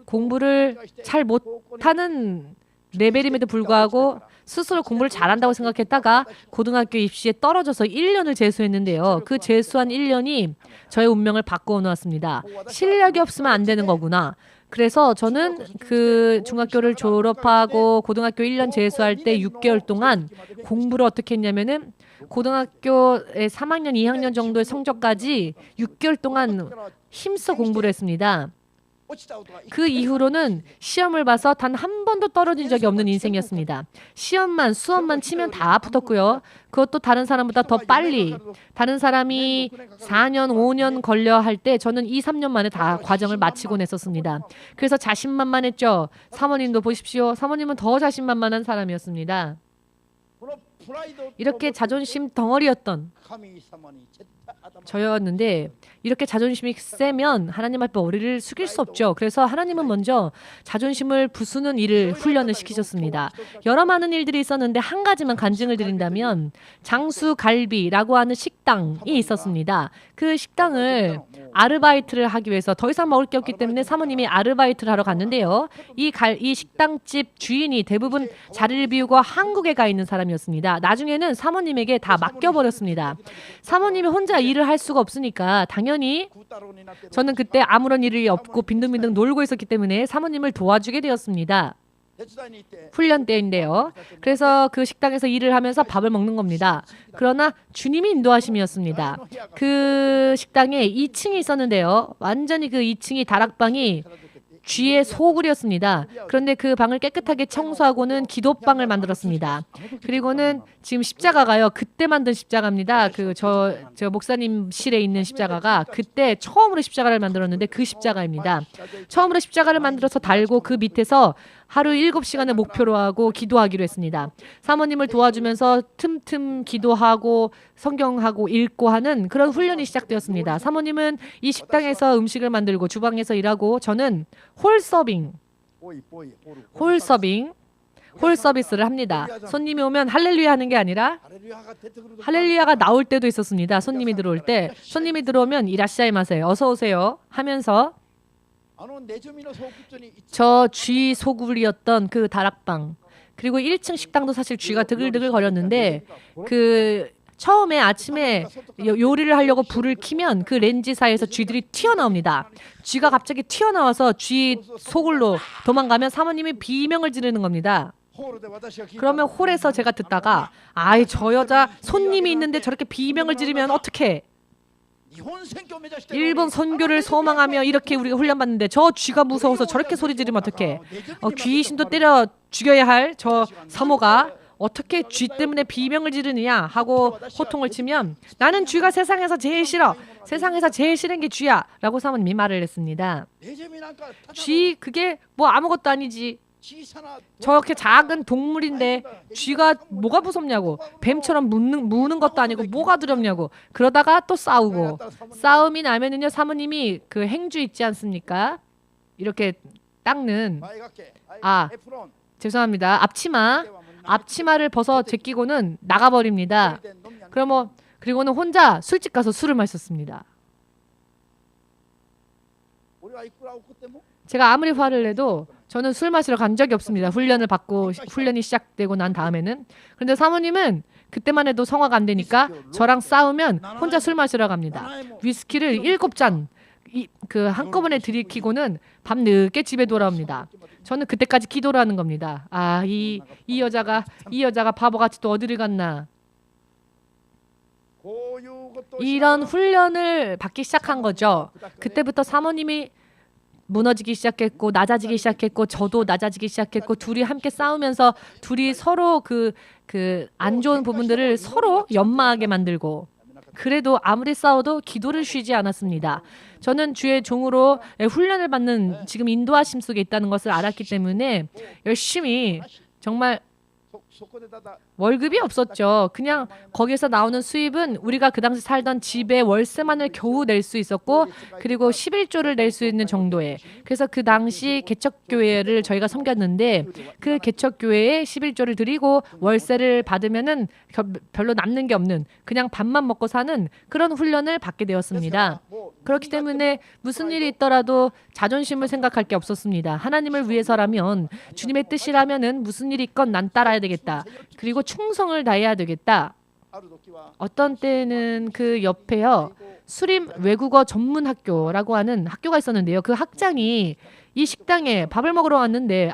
공부를 잘 못하는 레벨임에도 불구하고 스스로 공부를 잘한다고 생각했다가 고등학교 입시에 떨어져서 1년을 재수했는데요. 그 재수한 1년이 저의 운명을 바꾸어 놓았습니다. 실력이 없으면 안 되는 거구나. 그래서 저는 그 중학교를 졸업하고 고등학교 1년 재수할 때 6개월 동안 공부를 어떻게 했냐면은 고등학교의 3학년, 2학년 정도의 성적까지 6개월 동안 힘써 공부를 했습니다. 그 이후로는 시험을 봐서 단 한 번도 떨어진 적이 없는 인생이었습니다. 시험만, 수험만 치면 다 붙었고요. 그것도 다른 사람보다 더 빨리. 다른 사람이 4년, 5년 걸려 할 때 저는 2, 3년 만에 다 과정을 마치곤 했었습니다. 그래서 자신만만했죠. 사모님도 보십시오. 사모님은 더 자신만만한 사람이었습니다. 이렇게 자존심 덩어리였던 저였는데 이렇게 자존심이 세면 하나님 앞에 머리를 숙일 수 없죠. 그래서 하나님은 먼저 자존심을 부수는 일을 훈련을 시키셨습니다. 여러 많은 일들이 있었는데 한 가지만 간증을 드린다면 장수갈비라고 하는 식당이 있었습니다. 그 식당을 아르바이트를 하기 위해서 더 이상 먹을 게 없기 때문에 사모님이 아르바이트를 하러 갔는데요. 이 식당집 주인이 대부분 자리를 비우고 한국에 가 있는 사람이었습니다. 나중에는 사모님에게 다 맡겨버렸습니다. 사모님이 혼자 일을 할 수가 없으니까 당연히 저는 그때 아무런 일이 없고 빈둥빈둥 놀고 있었기 때문에 사모님을 도와주게 되었습니다. 훈련 때인데요. 그래서 그 식당에서 일을 하면서 밥을 먹는 겁니다. 그러나 주님이 인도하심이었습니다. 그 식당에 2층이 있었는데요. 완전히 그 2층이 다락방이 쥐의 소굴이었습니다. 그런데 그 방을 깨끗하게 청소하고는 기도방을 만들었습니다. 그리고는 지금 십자가가요. 그때 만든 십자가입니다. 저 목사님실에 있는 십자가가 그때 처음으로 십자가를 만들었는데 그 십자가입니다. 처음으로 십자가를 만들어서 달고 그 밑에서 하루 7시간을 목표로 하고 기도하기로 했습니다. 사모님을 도와주면서 틈틈 기도하고 성경하고 읽고 하는 그런 훈련이 시작되었습니다. 사모님은 이 식당에서 음식을 만들고 주방에서 일하고 저는 홀 서비스를 합니다. 손님이 오면 할렐루야 하는 게 아니라 할렐루야가 나올 때도 있었습니다. 손님이 들어올 때. 손님이 들어오면 이라시아이마세 어서 오세요 하면서 저 쥐 소굴이었던 그 다락방 그리고 1층 식당도 사실 쥐가 드글드글 거렸는데 그 처음에 아침에 요리를 하려고 불을 켜면 그 렌즈 사이에서 쥐들이 튀어나옵니다. 쥐가 갑자기 튀어나와서 쥐 속으로 도망가면 사모님이 비명을 지르는 겁니다. 그러면 홀에서 제가 듣다가 아이 저 여자 손님이 있는데 저렇게 비명을 지르면 어떡해. 일본 선교를 소망하며 이렇게 우리가 훈련받는데 저 쥐가 무서워서 저렇게 소리 지르면 어떡해. 귀신도 때려 죽여야 할 저 사모가 어떻게 쥐 때문에 비명을 지르느냐 하고 호통을 치면 나는 쥐가 세상에서 제일 싫어. 세상에서 제일 싫은 게 쥐야 라고 사모님이 말을 했습니다. 쥐 그게 뭐 아무것도 아니지. 저렇게 작은 동물인데 쥐가 뭐가 무섭냐고. 뱀처럼 무는 것도 아니고 뭐가 두렵냐고. 그러다가 또 싸우고 싸움이 나면은요 사모님이 그 행주 있지 않습니까? 이렇게 닦는 죄송합니다. 앞치마를 벗어 제끼고는 나가버립니다. 그리고는 혼자 술집 가서 술을 마셨습니다. 제가 아무리 화를 내도 저는 술 마시러 간 적이 없습니다. 훈련이 시작되고 난 다음에는. 그런데 사모님은 그때만 해도 성화가 안 되니까 저랑 싸우면 혼자 술 마시러 갑니다. 위스키를 7잔 한꺼번에 들이키고는 밤늦게 집에 돌아옵니다. 저는 그때까지 기도를 하는 겁니다. 이 여자가 바보같이 또 어디를 갔나. 이런 훈련을 받기 시작한 거죠. 그때부터 사모님이 무너지기 시작했고 낮아지기 시작했고 저도 낮아지기 시작했고 둘이 함께 싸우면서 둘이 서로 그 안 좋은 부분들을 서로 연마하게 만들고 그래도 아무리 싸워도 기도를 쉬지 않았습니다. 저는 주의 종으로 훈련을 받는 지금 인도하심 속에 있다는 것을 알았기 때문에 열심히 정말 월급이 없었죠. 그냥 거기서 나오는 수입은 우리가 그 당시 살던 집의 월세만을 겨우 낼 수 있었고 그리고 11조를 낼 수 있는 정도에 그래서 그 당시 개척교회를 저희가 섬겼는데 그 개척교회에 11조를 드리고 월세를 받으면은 별로 남는 게 없는 그냥 밥만 먹고 사는 그런 훈련을 받게 되었습니다. 그렇기 때문에 무슨 일이 있더라도 자존심을 생각할 게 없었습니다. 하나님을 위해서라면 주님의 뜻이라면은 무슨 일이 있건 난 따라야 되겠다. 그리고 충성을 다해야 되겠다. 어떤 때는 그 옆에요. 수림 외국어 전문 학교라고 하는 학교가 있었는데요. 그 학장이 이 식당에 밥을 먹으러 왔는데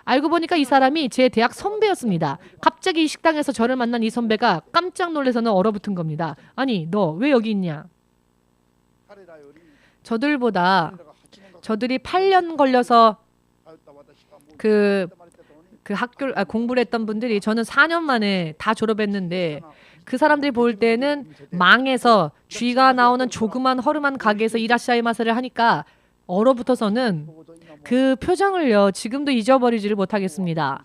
알고 보니까 이 사람이 제 대학 선배였습니다. 갑자기 이 식당에서 저를 만난 이 선배가 깜짝 놀라서는 얼어붙은 겁니다. 아니 너 왜 여기 있냐. 저들이 8년 걸려서 공부를 했던 분들이 저는 4년 만에 다 졸업했는데 그 사람들이 볼 때는 망해서 쥐가 나오는 조그만 허름한 가게에서 이라시아이마스를 하니까 얼어붙어서는 그 표정을요 지금도 잊어버리지를 못하겠습니다.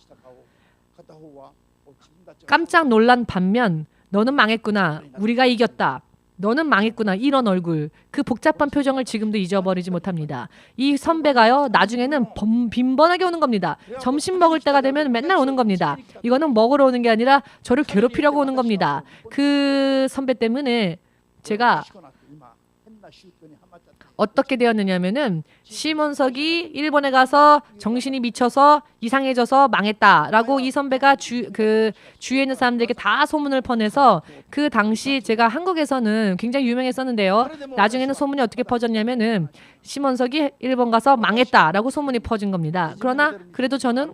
깜짝 놀란 반면 너는 망했구나. 우리가 이겼다. 너는 망했구나. 이런 얼굴. 그 복잡한 표정을 지금도 잊어버리지 못합니다. 이 선배가요. 나중에는 빈번하게 오는 겁니다. 점심 먹을 때가 되면 맨날 오는 겁니다. 이거는 먹으러 오는 게 아니라 저를 괴롭히려고 오는 겁니다. 그 선배 때문에 제가 어떻게 되었느냐면은 시몬석이 일본에 가서 정신이 미쳐서 이상해져서 망했다라고 이 선배가 주위에 있는 사람들에게 다 소문을 퍼내서 그 당시 제가 한국에서는 굉장히 유명했었는데요. 나중에는 소문이 어떻게 퍼졌냐면은 시몬석이 일본 가서 망했다라고 소문이 퍼진 겁니다. 그러나 그래도 저는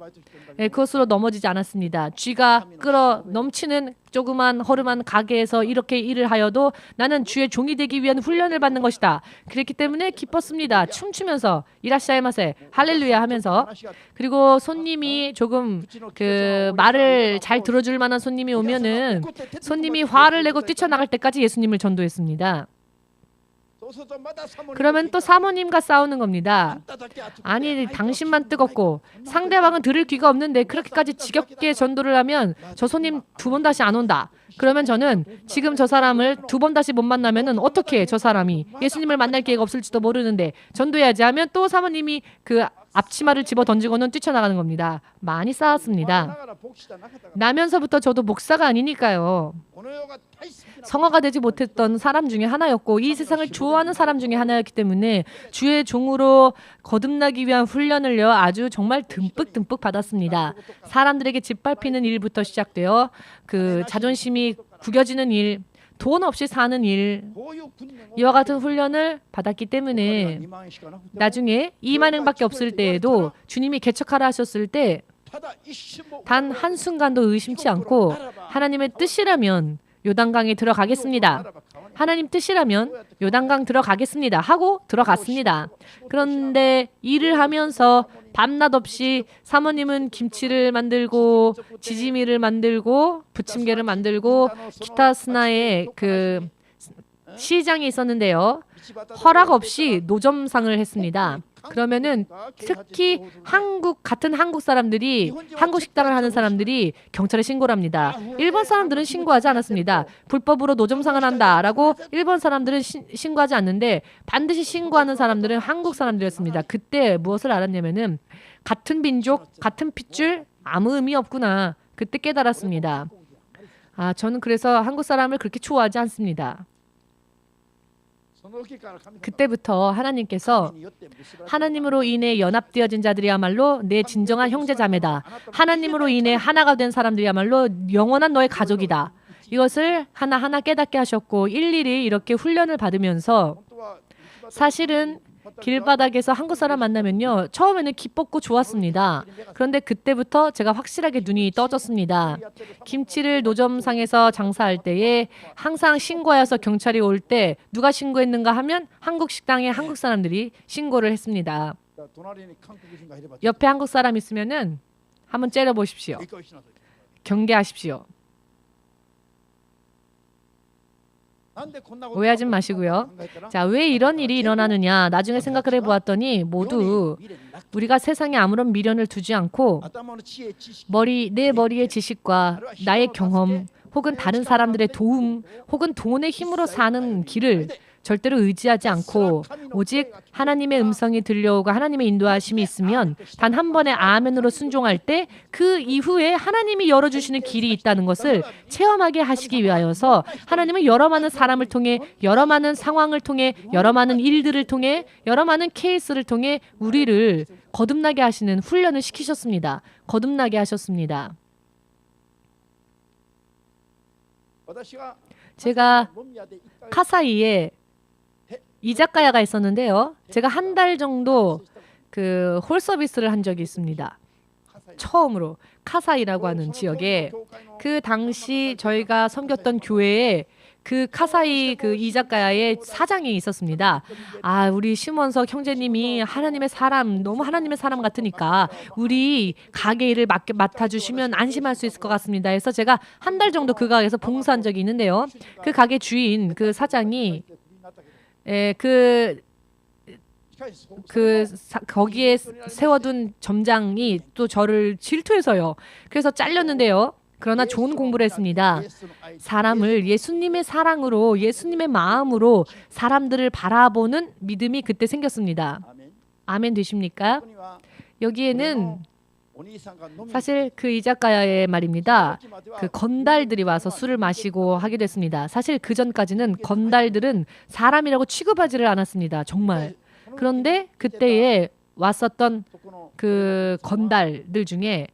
그것으로 넘어지지 않았습니다. 쥐가 끌어 넘치는 조그만 허름한 가게에서 이렇게 일을 하여도 나는 주의 종이 되기 위한 훈련을 받는 것이다. 그랬기 때문에 기뻤습니다. 춤추면서 이라시아이마세 할렐루야 하면서 그리고 손님이 조금 말을 잘 들어줄 만한 손님이 오면은 손님이 화를 내고 뛰쳐나갈 때까지 예수님을 전도했습니다. 그러면 또 사모님과 싸우는 겁니다. 아니 당신만 뜨겁고 상대방은 들을 귀가 없는데 그렇게까지 지겹게 전도를 하면 저 손님 2번 다시 안 온다. 그러면 저는 지금 저 사람을 2번 다시 못 만나면은 어떻게 저 사람이 예수님을 만날 기회가 없을지도 모르는데 전도해야지 하면 또 사모님이 그 앞치마를 집어 던지고는 뛰쳐나가는 겁니다. 많이 싸웠습니다. 나면서부터 저도 목사가 아니니까요. 성화가 되지 못했던 사람 중에 하나였고 이 세상을 좋아하는 사람 중에 하나였기 때문에 주의 종으로 거듭나기 위한 훈련을요 아주 정말 듬뿍 받았습니다. 사람들에게 짓밟히는 일부터 시작되어 그 자존심이 구겨지는 일, 돈 없이 사는 일, 이와 같은 훈련을 받았기 때문에 나중에 2만 행밖에 없을 때에도 주님이 개척하라 하셨을 때 단 한순간도 의심치 않고 하나님의 뜻이라면 요단강에 들어가겠습니다. 하나님 뜻이라면 요단강 들어가겠습니다 하고 들어갔습니다. 그런데 일을 하면서 밤낮 없이 사모님은 김치를 만들고 지짐이를 만들고 부침개를 만들고 기타 스나의 그 시장이 있었는데요. 허락 없이 노점상을 했습니다. 그러면은 특히 같은 한국 사람들이 한국 식당을 하는 사람들이 경찰에 신고를 합니다. 일본 사람들은 신고하지 않았습니다. 불법으로 노점상을 한다라고 일본 사람들은 신고하지 않는데 반드시 신고하는 사람들은 한국 사람들이었습니다. 그때 무엇을 알았냐면은 같은 민족, 같은 핏줄 아무 의미 없구나. 그때 깨달았습니다. 저는 그래서 한국 사람을 그렇게 좋아하지 않습니다. 그때부터 하나님께서 하나님으로 인해 연합되어진 자들이야말로 내 진정한 형제자매다. 하나님으로 인해 하나가 된 사람들이야말로 영원한 너의 가족이다. 이것을 하나하나 깨닫게 하셨고 일일이 이렇게 훈련을 받으면서 사실은 길바닥에서 한국 사람 만나면요. 처음에는 기뻤고 좋았습니다. 그런데 그때부터 제가 확실하게 눈이 떠졌습니다. 김치를 노점상에서 장사할 때에 항상 신고하여서 경찰이 올 때 누가 신고했는가 하면 한국 식당에 한국 사람들이 신고를 했습니다. 옆에 한국 사람 있으면은 한번 째려보십시오. 경계하십시오. 오해하지 마시고요. 자, 왜 이런 일이 일어나느냐 나중에 생각을 해보았더니 모두 우리가 세상에 아무런 미련을 두지 않고 내 머리의 지식과 나의 경험 혹은 다른 사람들의 도움 혹은 돈의 힘으로 사는 길을 절대로 의지하지 않고 오직 하나님의 음성이 들려오고 하나님의 인도하심이 있으면 단 한 번의 아멘으로 순종할 때 그 이후에 하나님이 열어주시는 길이 있다는 것을 체험하게 하시기 위하여서 하나님은 여러 많은 사람을 통해 여러 많은 상황을 통해 여러 많은 일들을 통해 여러 많은 케이스를 통해 우리를 거듭나게 하시는 훈련을 시키셨습니다. 거듭나게 하셨습니다. 제가 카사이에 이자카야가 있었는데요. 제가 한 달 정도 그 홀 서비스를 한 적이 있습니다. 처음으로 카사이라고 하는 지역에 그 당시 저희가 섬겼던 교회에 그 카사이 그 이자카야의 사장이 있었습니다. 우리 심원석 형제님이 하나님의 사람, 너무 하나님의 사람 같으니까 우리 가게 일을 맡아주시면 안심할 수 있을 것 같습니다. 해서 제가 한 달 정도 그 가게에서 봉사한 적이 있는데요. 그 가게 주인, 그 사장이 거기에 세워둔 점장이 또 저를 질투해서요. 그래서 잘렸는데요. 그러나 좋은 공부를 했습니다. 사람을 예수님의 사랑으로 예수님의 마음으로 사람들을 바라보는 믿음이 그때 생겼습니다. 아멘 되십니까? 여기에는 사실 그 이자카야에 말입니다. 그 건달들이 와서 술을 마시고 하게 됐습니다. 사실 그 전까지는 건달들은 사람이라고 취급하지를 않았습니다. 정말. 그런데 그때에 왔었던 그 건달들 중에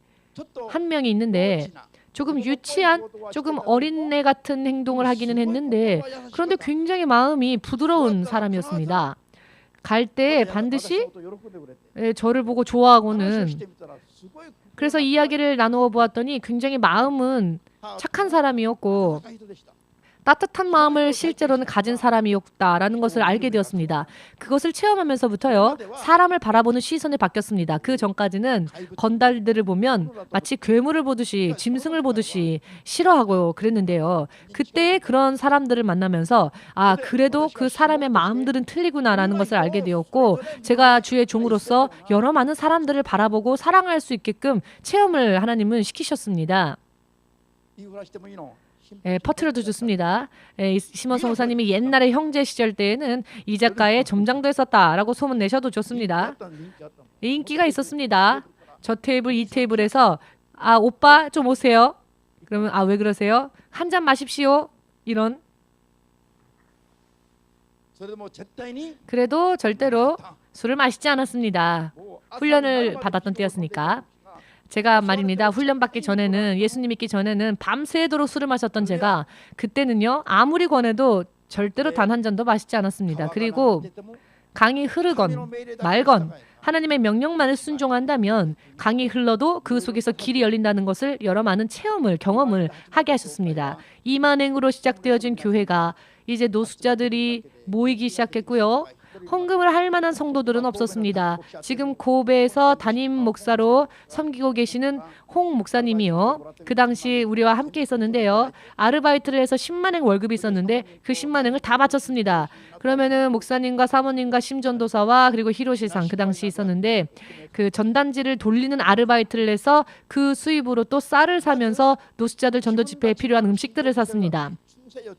한 명이 있는데 조금 유치한, 조금 어린애 같은 행동을 하기는 했는데 그런데 굉장히 마음이 부드러운 사람이었습니다. 갈 때 반드시 저를 보고 좋아하고는 그래서 이야기를 나누어 보았더니 굉장히 마음은 착한 사람이었고 따뜻한 마음을 실제로는 가진 사람이었다라는 것을 알게 되었습니다. 그것을 체험하면서부터요. 사람을 바라보는 시선이 바뀌었습니다. 그 전까지는 건달들을 보면 마치 괴물을 보듯이 짐승을 보듯이 싫어하고 그랬는데요. 그때 그런 사람들을 만나면서 그래도 그 사람의 마음들은 틀리구나라는 것을 알게 되었고 제가 주의 종으로서 여러 많은 사람들을 바라보고 사랑할 수 있게끔 체험을 하나님은 시키셨습니다. 퍼트려도 좋습니다. 시몬 성사님이 옛날에 형제 시절 때에는 이자카야에 점장도 했었다라고 소문 내셔도 좋습니다. 인기가 있었습니다. 저 테이블 이 테이블에서 오빠 좀 오세요. 그러면 왜 그러세요? 한 잔 마십시오. 이런. 그래도 절대로 술을 마시지 않았습니다. 훈련을 받았던 때였으니까. 제가 말입니다. 훈련 받기 전에는 예수님 믿기 전에는 밤새도록 술을 마셨던 제가 그때는요 아무리 권해도 절대로 단 한 잔도 마시지 않았습니다. 그리고 강이 흐르건 말건 하나님의 명령만을 순종한다면 강이 흘러도 그 속에서 길이 열린다는 것을 여러 많은 체험을 경험을 하게 하셨습니다. 이만행으로 시작되어진 교회가 이제 노숙자들이 모이기 시작했고요. 헌금을 할 만한 성도들은 없었습니다. 지금 고베에서 담임 목사로 섬기고 계시는 홍 목사님이요. 그 당시 우리와 함께 있었는데요. 아르바이트를 해서 10만행 월급이 있었는데 그 10만행을 다 바쳤습니다. 그러면은 목사님과 사모님과 심전도사와 그리고 히로시상 그 당시 있었는데 그 전단지를 돌리는 아르바이트를 해서 그 수입으로 또 쌀을 사면서 노숙자들 전도 집회에 필요한 음식들을 샀습니다.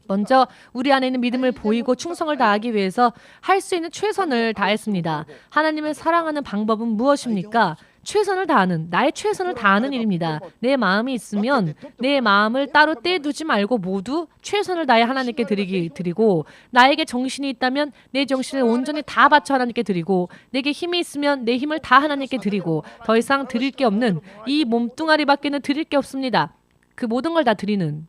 먼저 우리 안에 있는 믿음을 보이고 충성을 다하기 위해서 할 수 있는 최선을 다했습니다. 하나님을 사랑하는 방법은 무엇입니까? 최선을 다하는, 나의 최선을 다하는 일입니다. 내 마음이 있으면 내 마음을 따로 떼두지 말고 모두 최선을 다해 하나님께 드리고 나에게 정신이 있다면 내 정신을 온전히 다 바쳐 하나님께 드리고 내게 힘이 있으면 내 힘을 다 하나님께 드리고 더 이상 드릴 게 없는 이 몸뚱아리밖에는 드릴 게 없습니다. 그 모든 걸 다 드리는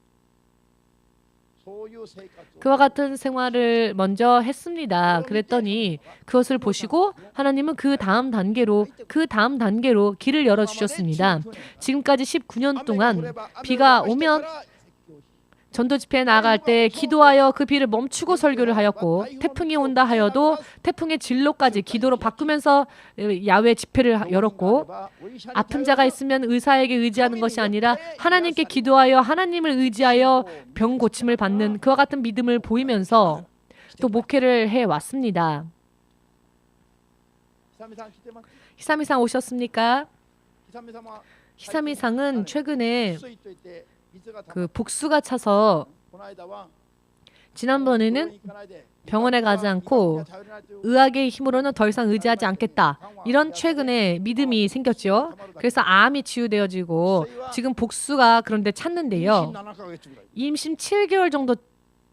그와 같은 생활을 먼저 했습니다. 그랬더니 그것을 보시고 하나님은 그 다음 단계로 길을 열어주셨습니다. 지금까지 19년 동안 비가 오면 전도 집회에 나아갈 때 기도하여 그 비를 멈추고 설교를 하였고 태풍이 온다 하여도 태풍의 진로까지 기도로 바꾸면서 야외 집회를 열었고 아픈 자가 있으면 의사에게 의지하는 것이 아니라 하나님께 기도하여 하나님을 의지하여 병 고침을 받는 그와 같은 믿음을 보이면서 또 목회를 해왔습니다. 히사미상 오셨습니까? 히사미상은 최근에 그 복수가 차서 지난번에는 병원에 가지 않고 의학의 힘으로는 더 이상 의지하지 않겠다. 이런 최근에 믿음이 생겼죠. 그래서 암이 치유되어지고 지금 복수가 그런데 찼는데요. 임신 7개월 정도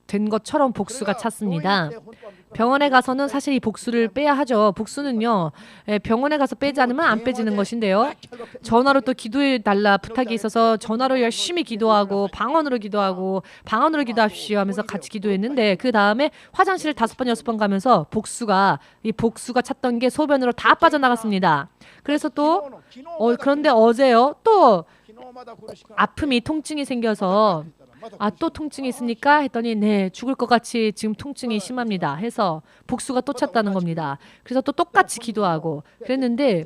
된 것처럼 복수가 찼습니다. 병원에 가서는 사실 이 복수를 빼야 하죠. 복수는요. 병원에 가서 빼지 않으면 안 빼지는 것인데요. 전화로 또 기도해 달라 부탁이 있어서 전화로 열심히 기도하고 방언으로 기도하십시오 하면서 같이 기도했는데 그 다음에 화장실을 5번 6번 가면서 복수가 찼던 게 소변으로 다 빠져나갔습니다. 그래서 또 그런데 어제요. 또 아픔이 통증이 생겨서 또 통증이 있습니까? 했더니 네, 죽을 것 같이 지금 통증이 심합니다. 해서 복수가 또 찼다는 겁니다. 그래서 또 똑같이 기도하고 그랬는데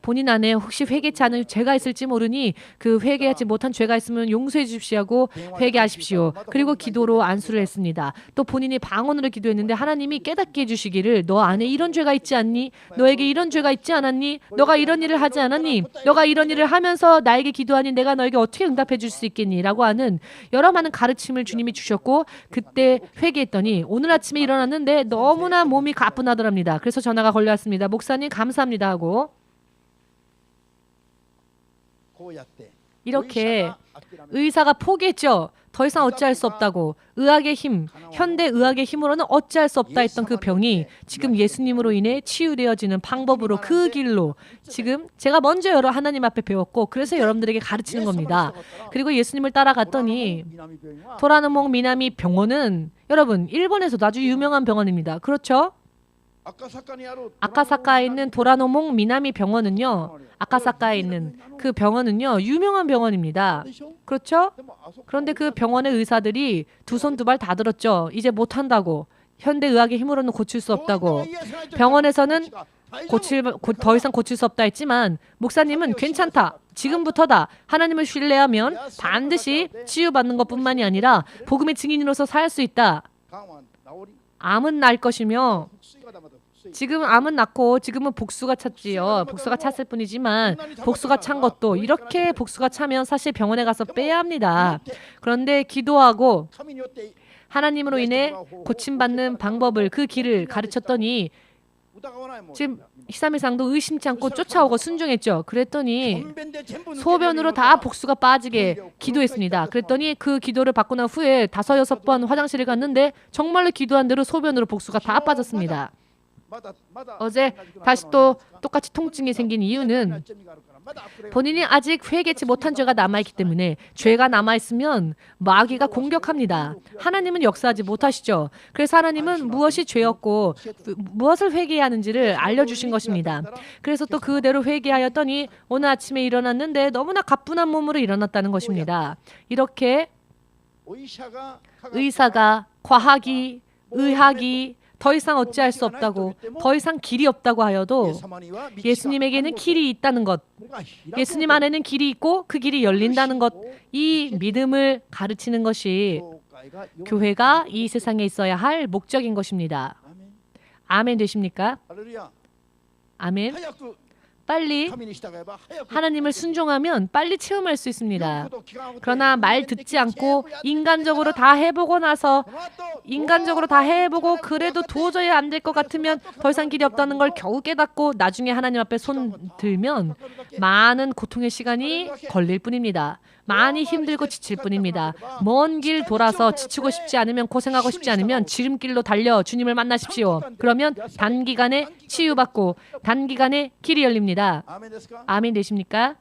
본인 안에 혹시 회개치 않은 죄가 있을지 모르니 그 회개하지 못한 죄가 있으면 용서해 주십시오 하고 회개하십시오. 그리고 기도로 안수를 했습니다. 또 본인이 방언으로 기도했는데 하나님이 깨닫게 해주시기를 너 안에 이런 죄가 있지 않니? 너에게 이런 죄가 있지 않았니? 너가 이런 일을 하지 않았니? 너가 이런 일을 하면서 나에게 기도하니 내가 너에게 어떻게 응답해 줄 수 있겠니? 라고 하는 여러 많은 가르침을 주님이 주셨고 그때 회개했더니 오늘 아침에 일어났는데 너무나 몸이 가뿐하더랍니다. 그래서 전화가 걸려왔습니다. 목사님 감사합니다 하고 이렇게 의사가 포기했죠. 더 이상 어찌할 수 없다고. 의학의 힘, 현대 의학의 힘으로는 어찌할 수 없다 했던 그 병이 지금 예수님으로 인해 치유되어지는 방법으로 그 길로 지금 제가 먼저 여러 하나님 앞에 배웠고 그래서 여러분들에게 가르치는 겁니다. 그리고 예수님을 따라갔더니 도라노몽 미나미 병원은 여러분 일본에서도 아주 유명한 병원입니다. 그렇죠? 아카사카에 있는 도라노몽 미나미 병원은요. 아카사카에 있는 그 병원은요. 유명한 병원입니다. 그렇죠? 그런데 그 병원의 의사들이 두 손 두 발 다 들었죠. 이제 못한다고. 현대의학의 힘으로는 고칠 수 없다고. 병원에서는 더 이상 고칠 수 없다 했지만 목사님은 괜찮다. 지금부터다. 하나님을 신뢰하면 반드시 치유받는 것뿐만이 아니라 복음의 증인으로서 살 수 있다. 암은 날 것이며 지금 암은 났고 지금은 복수가 찼지요. 복수가 찼을 뿐이지만 복수가 찬 것도 이렇게 복수가 차면 사실 병원에 가서 빼야 합니다. 그런데 기도하고 하나님으로 인해 고침받는 방법을 그 길을 가르쳤더니 지금 히사미상도 의심치 않고 쫓아오고 순종했죠. 그랬더니 소변으로 다 복수가 빠지게 기도했습니다. 그랬더니 그 기도를 받고 난 후에 5, 6번 화장실에 갔는데 정말로 기도한 대로 소변으로 복수가 다 빠졌습니다. 어제 다시 또 똑같이 통증이 생긴 이유는 본인이 아직 회개치 못한 죄가 남아있기 때문에 죄가 남아있으면 마귀가 공격합니다. 하나님은 역사하지 못하시죠. 그래서 하나님은 무엇이 죄였고 무엇을 회개해야 하는지를 알려주신 것입니다. 그래서 또 그대로 회개하였더니 오늘 아침에 일어났는데 너무나 가뿐한 몸으로 일어났다는 것입니다. 이렇게 의사가, 과학이, 의학이 더 이상 어찌할 수 없다고, 더 이상 길이 없다고 하여도 예수님에게는 길이 있다는 것, 예수님 안에는 길이 있고 그 길이 열린다는 것, 이 믿음을 가르치는 것이 교회가 이 세상에 있어야 할 목적인 것입니다. 아멘 되십니까? 아멘. 빨리 하나님을 순종하면 빨리 체험할 수 있습니다. 그러나 말 듣지 않고 인간적으로 다 해보고 나서 그래도 도저히 안 될 것 같으면 더 이상 길이 없다는 걸 겨우 깨닫고 나중에 하나님 앞에 손 들면 많은 고통의 시간이 걸릴 뿐입니다. 많이 힘들고 지칠 뿐입니다. 먼 길 돌아서 지치고 싶지 않으면, 고생하고 싶지 않으면 지름길로 달려 주님을 만나십시오. 그러면 단기간에 치유받고 단기간에 길이 열립니다. 아멘 되십니까?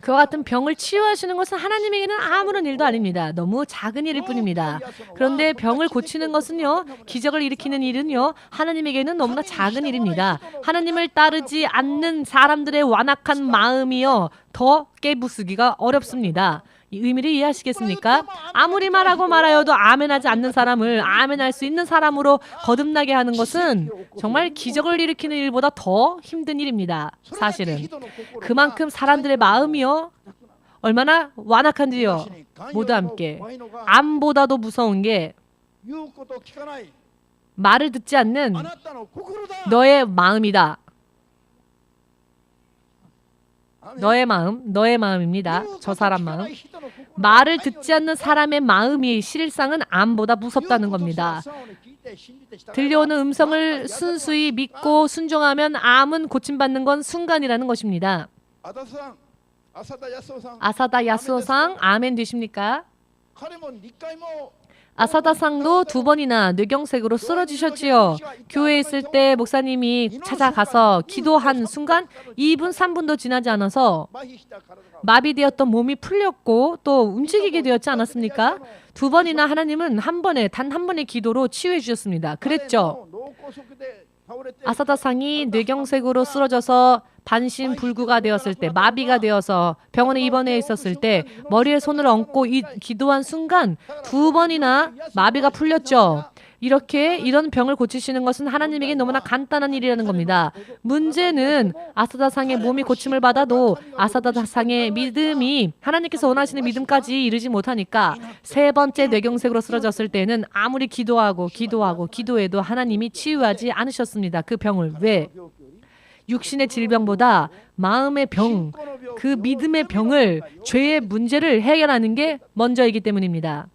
그와 같은 병을 치유하시는 것은 하나님에게는 아무런 일도 아닙니다. 너무 작은 일일 뿐입니다. 그런데 병을 고치는 것은요, 기적을 일으키는 일은요, 하나님에게는 너무나 작은 일입니다. 하나님을 따르지 않는 사람들의 완악한 마음이요, 더 깨부수기가 어렵습니다. 이 의미를 이해하시겠습니까? 아무리 말하고 말하여도 아멘하지 않는 사람을 아멘할 수 있는 사람으로 거듭나게 하는 것은 정말 기적을 일으키는 일보다 더 힘든 일입니다. 사실은 그만큼 사람들의 마음이요, 얼마나 완악한지요. 모두 함께 암보다도 무서운 게 말을 듣지 않는 너의 마음이다. 너의 마음입니다. 저 사람 마음. 말을 듣지 않는 사람의 마음이 실상은 암보다 무섭다는 겁니다. 들려오는 음성을 순수히 믿고 순종하면 암은 고침받는 건 순간이라는 것입니다. 아사다 야스오상 아멘 되십니까? 아사다상도 2번이나 뇌경색으로 쓰러지셨지요. 교회에 있을 때 목사님이 찾아가서 기도한 순간 2분, 3분도 지나지 않아서 마비되었던 몸이 풀렸고 또 움직이게 되었지 않았습니까? 2번이나 하나님은 단 한 번의 기도로 치유해 주셨습니다. 그랬죠. 아사다상이 뇌경색으로 쓰러져서 반신불구가 되었을 때, 마비가 되어서 병원에 입원해 있었을 때 머리에 손을 얹고 기도한 순간 2번이나 마비가 풀렸죠. 이런 병을 고치시는 것은 하나님에게 너무나 간단한 일이라는 겁니다. 문제는 아사다상의 몸이 고침을 받아도 아사다상의 믿음이 하나님께서 원하시는 믿음까지 이르지 못하니까 3번째 뇌경색으로 쓰러졌을 때는 아무리 기도해도 하나님이 치유하지 않으셨습니다. 그 병을. 왜? 육신의 질병보다 마음의 병, 그 믿음의 병을, 죄의 문제를 해결하는 게 먼저이기 때문입니다.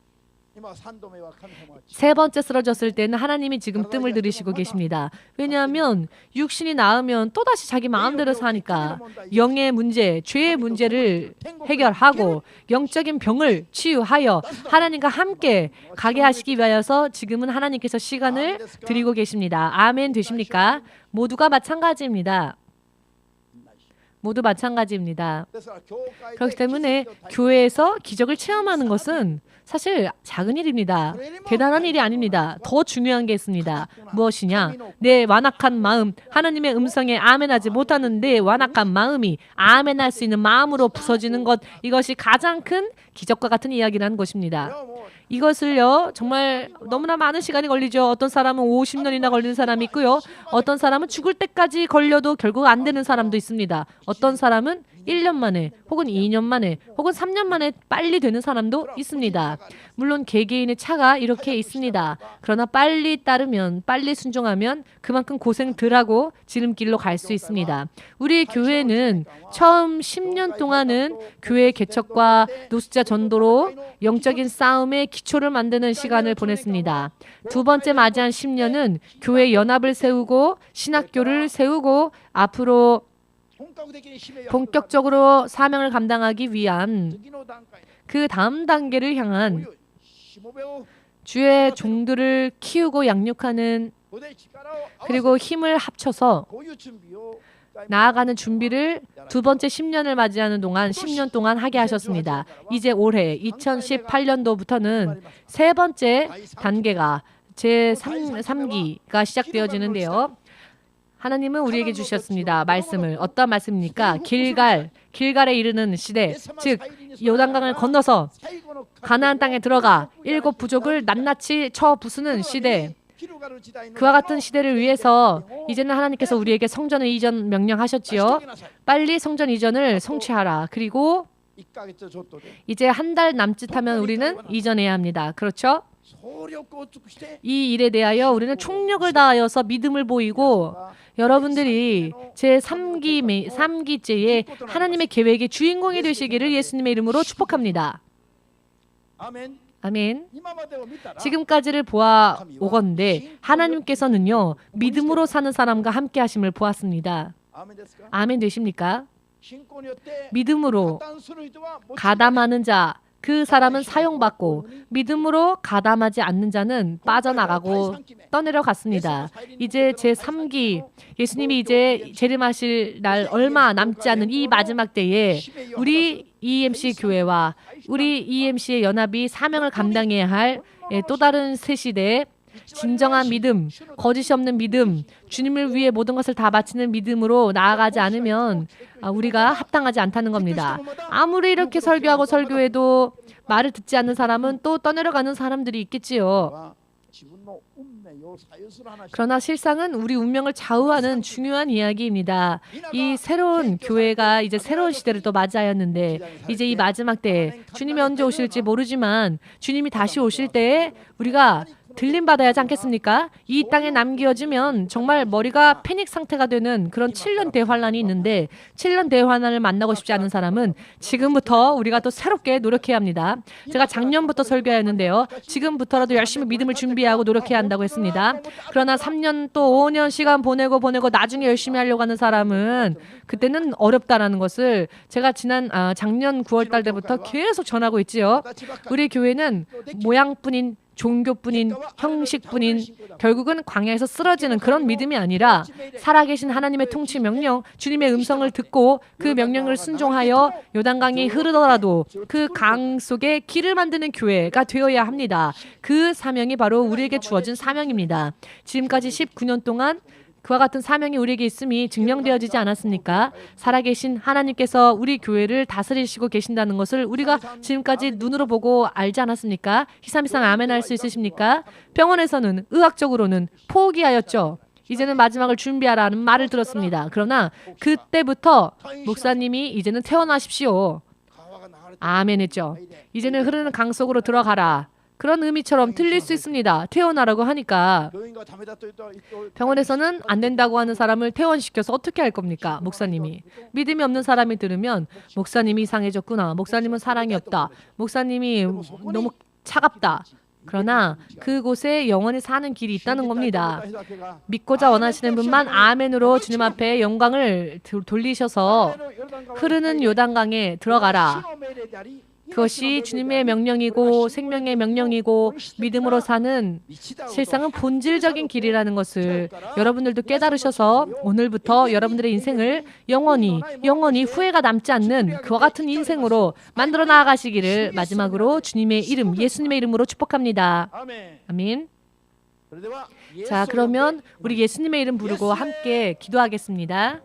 3번째 쓰러졌을 때는 하나님이 지금 뜸을 들이시고 계십니다. 왜냐하면 육신이 나으면 또다시 자기 마음대로 사니까 영의 문제, 죄의 문제를 해결하고 영적인 병을 치유하여 하나님과 함께 가게 하시기 위하여서 지금은 하나님께서 시간을 드리고 계십니다. 아멘 되십니까? 모두가 마찬가지입니다. 모두 마찬가지입니다. 그렇기 때문에 교회에서 기적을 체험하는 것은 사실 작은 일입니다. 대단한 일이 아닙니다. 더 중요한 게 있습니다. 무엇이냐? 내 완악한 마음, 하나님의 음성에 아멘하지 못하는 내 완악한 마음이 아멘할 수 있는 마음으로 부서지는 것, 이것이 가장 큰 기적과 같은 이야기라는 것입니다. 이것을요, 정말 너무나 많은 시간이 걸리죠. 어떤 사람은 50년이나 걸리는 사람이 있고요. 어떤 사람은 죽을 때까지 걸려도 결국 안 되는 사람도 있습니다. 어떤 사람은 1년 만에 혹은 2년 만에 혹은 3년 만에 빨리 되는 사람도 있습니다. 물론 개개인의 차가 이렇게 있습니다. 그러나 빨리 따르면, 빨리 순종하면 그만큼 고생 덜하고 지름길로 갈 수 있습니다. 우리 교회는 처음 10년 동안은 교회 개척과 노숙자 전도로 영적인 싸움의 기초를 만드는 시간을 보냈습니다. 2번째 맞이한 10년은 교회 연합을 세우고 신학교를 세우고 앞으로 본격적으로 사명을 감당하기 위한 그 다음 단계를 향한 주의 종들을 키우고 양육하는 그리고 힘을 합쳐서 나아가는 준비를 두 번째 10년을 맞이하는 동안 10년 동안 하게 하셨습니다. 이제 올해 2018년도부터는 세 번째 단계가 제3기가 시작되어지는데요. 하나님은 우리에게 주셨습니다. 말씀을. 어떤 말씀입니까? 길갈에 이르는 시대, 즉 요단강을 건너서 가나안 땅에 들어가 7 부족을 낱낱이 쳐 부수는 시대. 그와 같은 시대를 위해서 이제는 하나님께서 우리에게 성전 이전 명령하셨지요. 빨리 성전 이전을 성취하라. 그리고 이제 한 달 남짓하면 우리는 이전해야 합니다. 그렇죠? 이 일에 대하여 우리는 총력을 다하여서 믿음을 보이고 여러분들이 제3기째에 하나님의 계획의 주인공이 되시기를 예수님의 이름으로 축복합니다. 아멘. 지금까지를 보아오건대 하나님께서는요 믿음으로 사는 사람과 함께 하심을 보았습니다. 아멘 되십니까? 믿음으로 가담하는 자 그 사람은 사용받고 믿음으로 가담하지 않는 자는 빠져나가고 떠내려갔습니다. 이제 제3기 예수님이 이제 재림하실 날 얼마 남지 않은 이 마지막 때에 우리 EMC 교회와 우리 EMC의 연합이 사명을 감당해야 할 또 다른 새 시대에 진정한 믿음, 거짓이 없는 믿음, 주님을 위해 모든 것을 다 바치는 믿음으로 나아가지 않으면 우리가 합당하지 않다는 겁니다. 아무리 이렇게 설교하고 설교해도 말을 듣지 않는 사람은 또 떠내려가는 사람들이 있겠지요. 그러나 실상은 우리 운명을 좌우하는 중요한 이야기입니다. 이 새로운 교회가 이제 새로운 시대를 또 맞이하였는데 이제 이 마지막 때에 주님이 언제 오실지 모르지만 주님이 다시 오실 때에 우리가 들림받아야 하지 않겠습니까? 이 땅에 남겨지면 정말 머리가 패닉 상태가 되는 그런 7년 대환란이 있는데 7년 대환란을 만나고 싶지 않은 사람은 지금부터 우리가 또 새롭게 노력해야 합니다. 제가 작년부터 설교했는데요. 지금부터라도 열심히 믿음을 준비하고 노력해야 한다고 했습니다. 그러나 3년 또 5년 시간 보내고 나중에 열심히 하려고 하는 사람은 그때는 어렵다라는 것을 제가 작년 9월 달 때부터 계속 전하고 있지요. 우리 교회는 모양뿐인 종교뿐인 형식뿐인 결국은 광야에서 쓰러지는 그런 믿음이 아니라 살아계신 하나님의 통치 명령, 주님의 음성을 듣고 그 명령을 순종하여 요단강이 흐르더라도 그 강 속에 길을 만드는 교회가 되어야 합니다. 그 사명이 바로 우리에게 주어진 사명입니다. 지금까지 19년 동안 그와 같은 사명이 우리에게 있음이 증명되어지지 않았습니까? 살아계신 하나님께서 우리 교회를 다스리시고 계신다는 것을 우리가 지금까지 눈으로 보고 알지 않았습니까? 희삼이상 아멘 할 수 있으십니까? 병원에서는 의학적으로는 포기하였죠. 이제는 마지막을 준비하라는 말을 들었습니다. 그러나 그때부터 목사님이 이제는 퇴원하십시오. 아멘 했죠. 이제는 흐르는 강 속으로 들어가라. 그런 의미처럼 들릴 수 있습니다. 퇴원하라고 하니까 병원에서는 안 된다고 하는 사람을 퇴원시켜서 어떻게 할 겁니까? 목사님이. 믿음이 없는 사람이 들으면 목사님이 이상해졌구나. 목사님은 사랑이 없다. 목사님이 너무 차갑다. 그러나 그곳에 영원히 사는 길이 있다는 겁니다. 믿고자 원하시는 분만 아멘으로 주님 앞에 영광을 돌리셔서 흐르는 요단강에 들어가라. 그것이 주님의 명령이고 생명의 명령이고 믿음으로 사는 실상은 본질적인 길이라는 것을 여러분들도 깨달으셔서 오늘부터 여러분들의 인생을 영원히 후회가 남지 않는 그와 같은 인생으로 만들어 나아가시기를 마지막으로 주님의 이름, 예수님의 이름으로 축복합니다. 아멘. 자, 그러면 우리 예수님의 이름 부르고 함께 기도하겠습니다.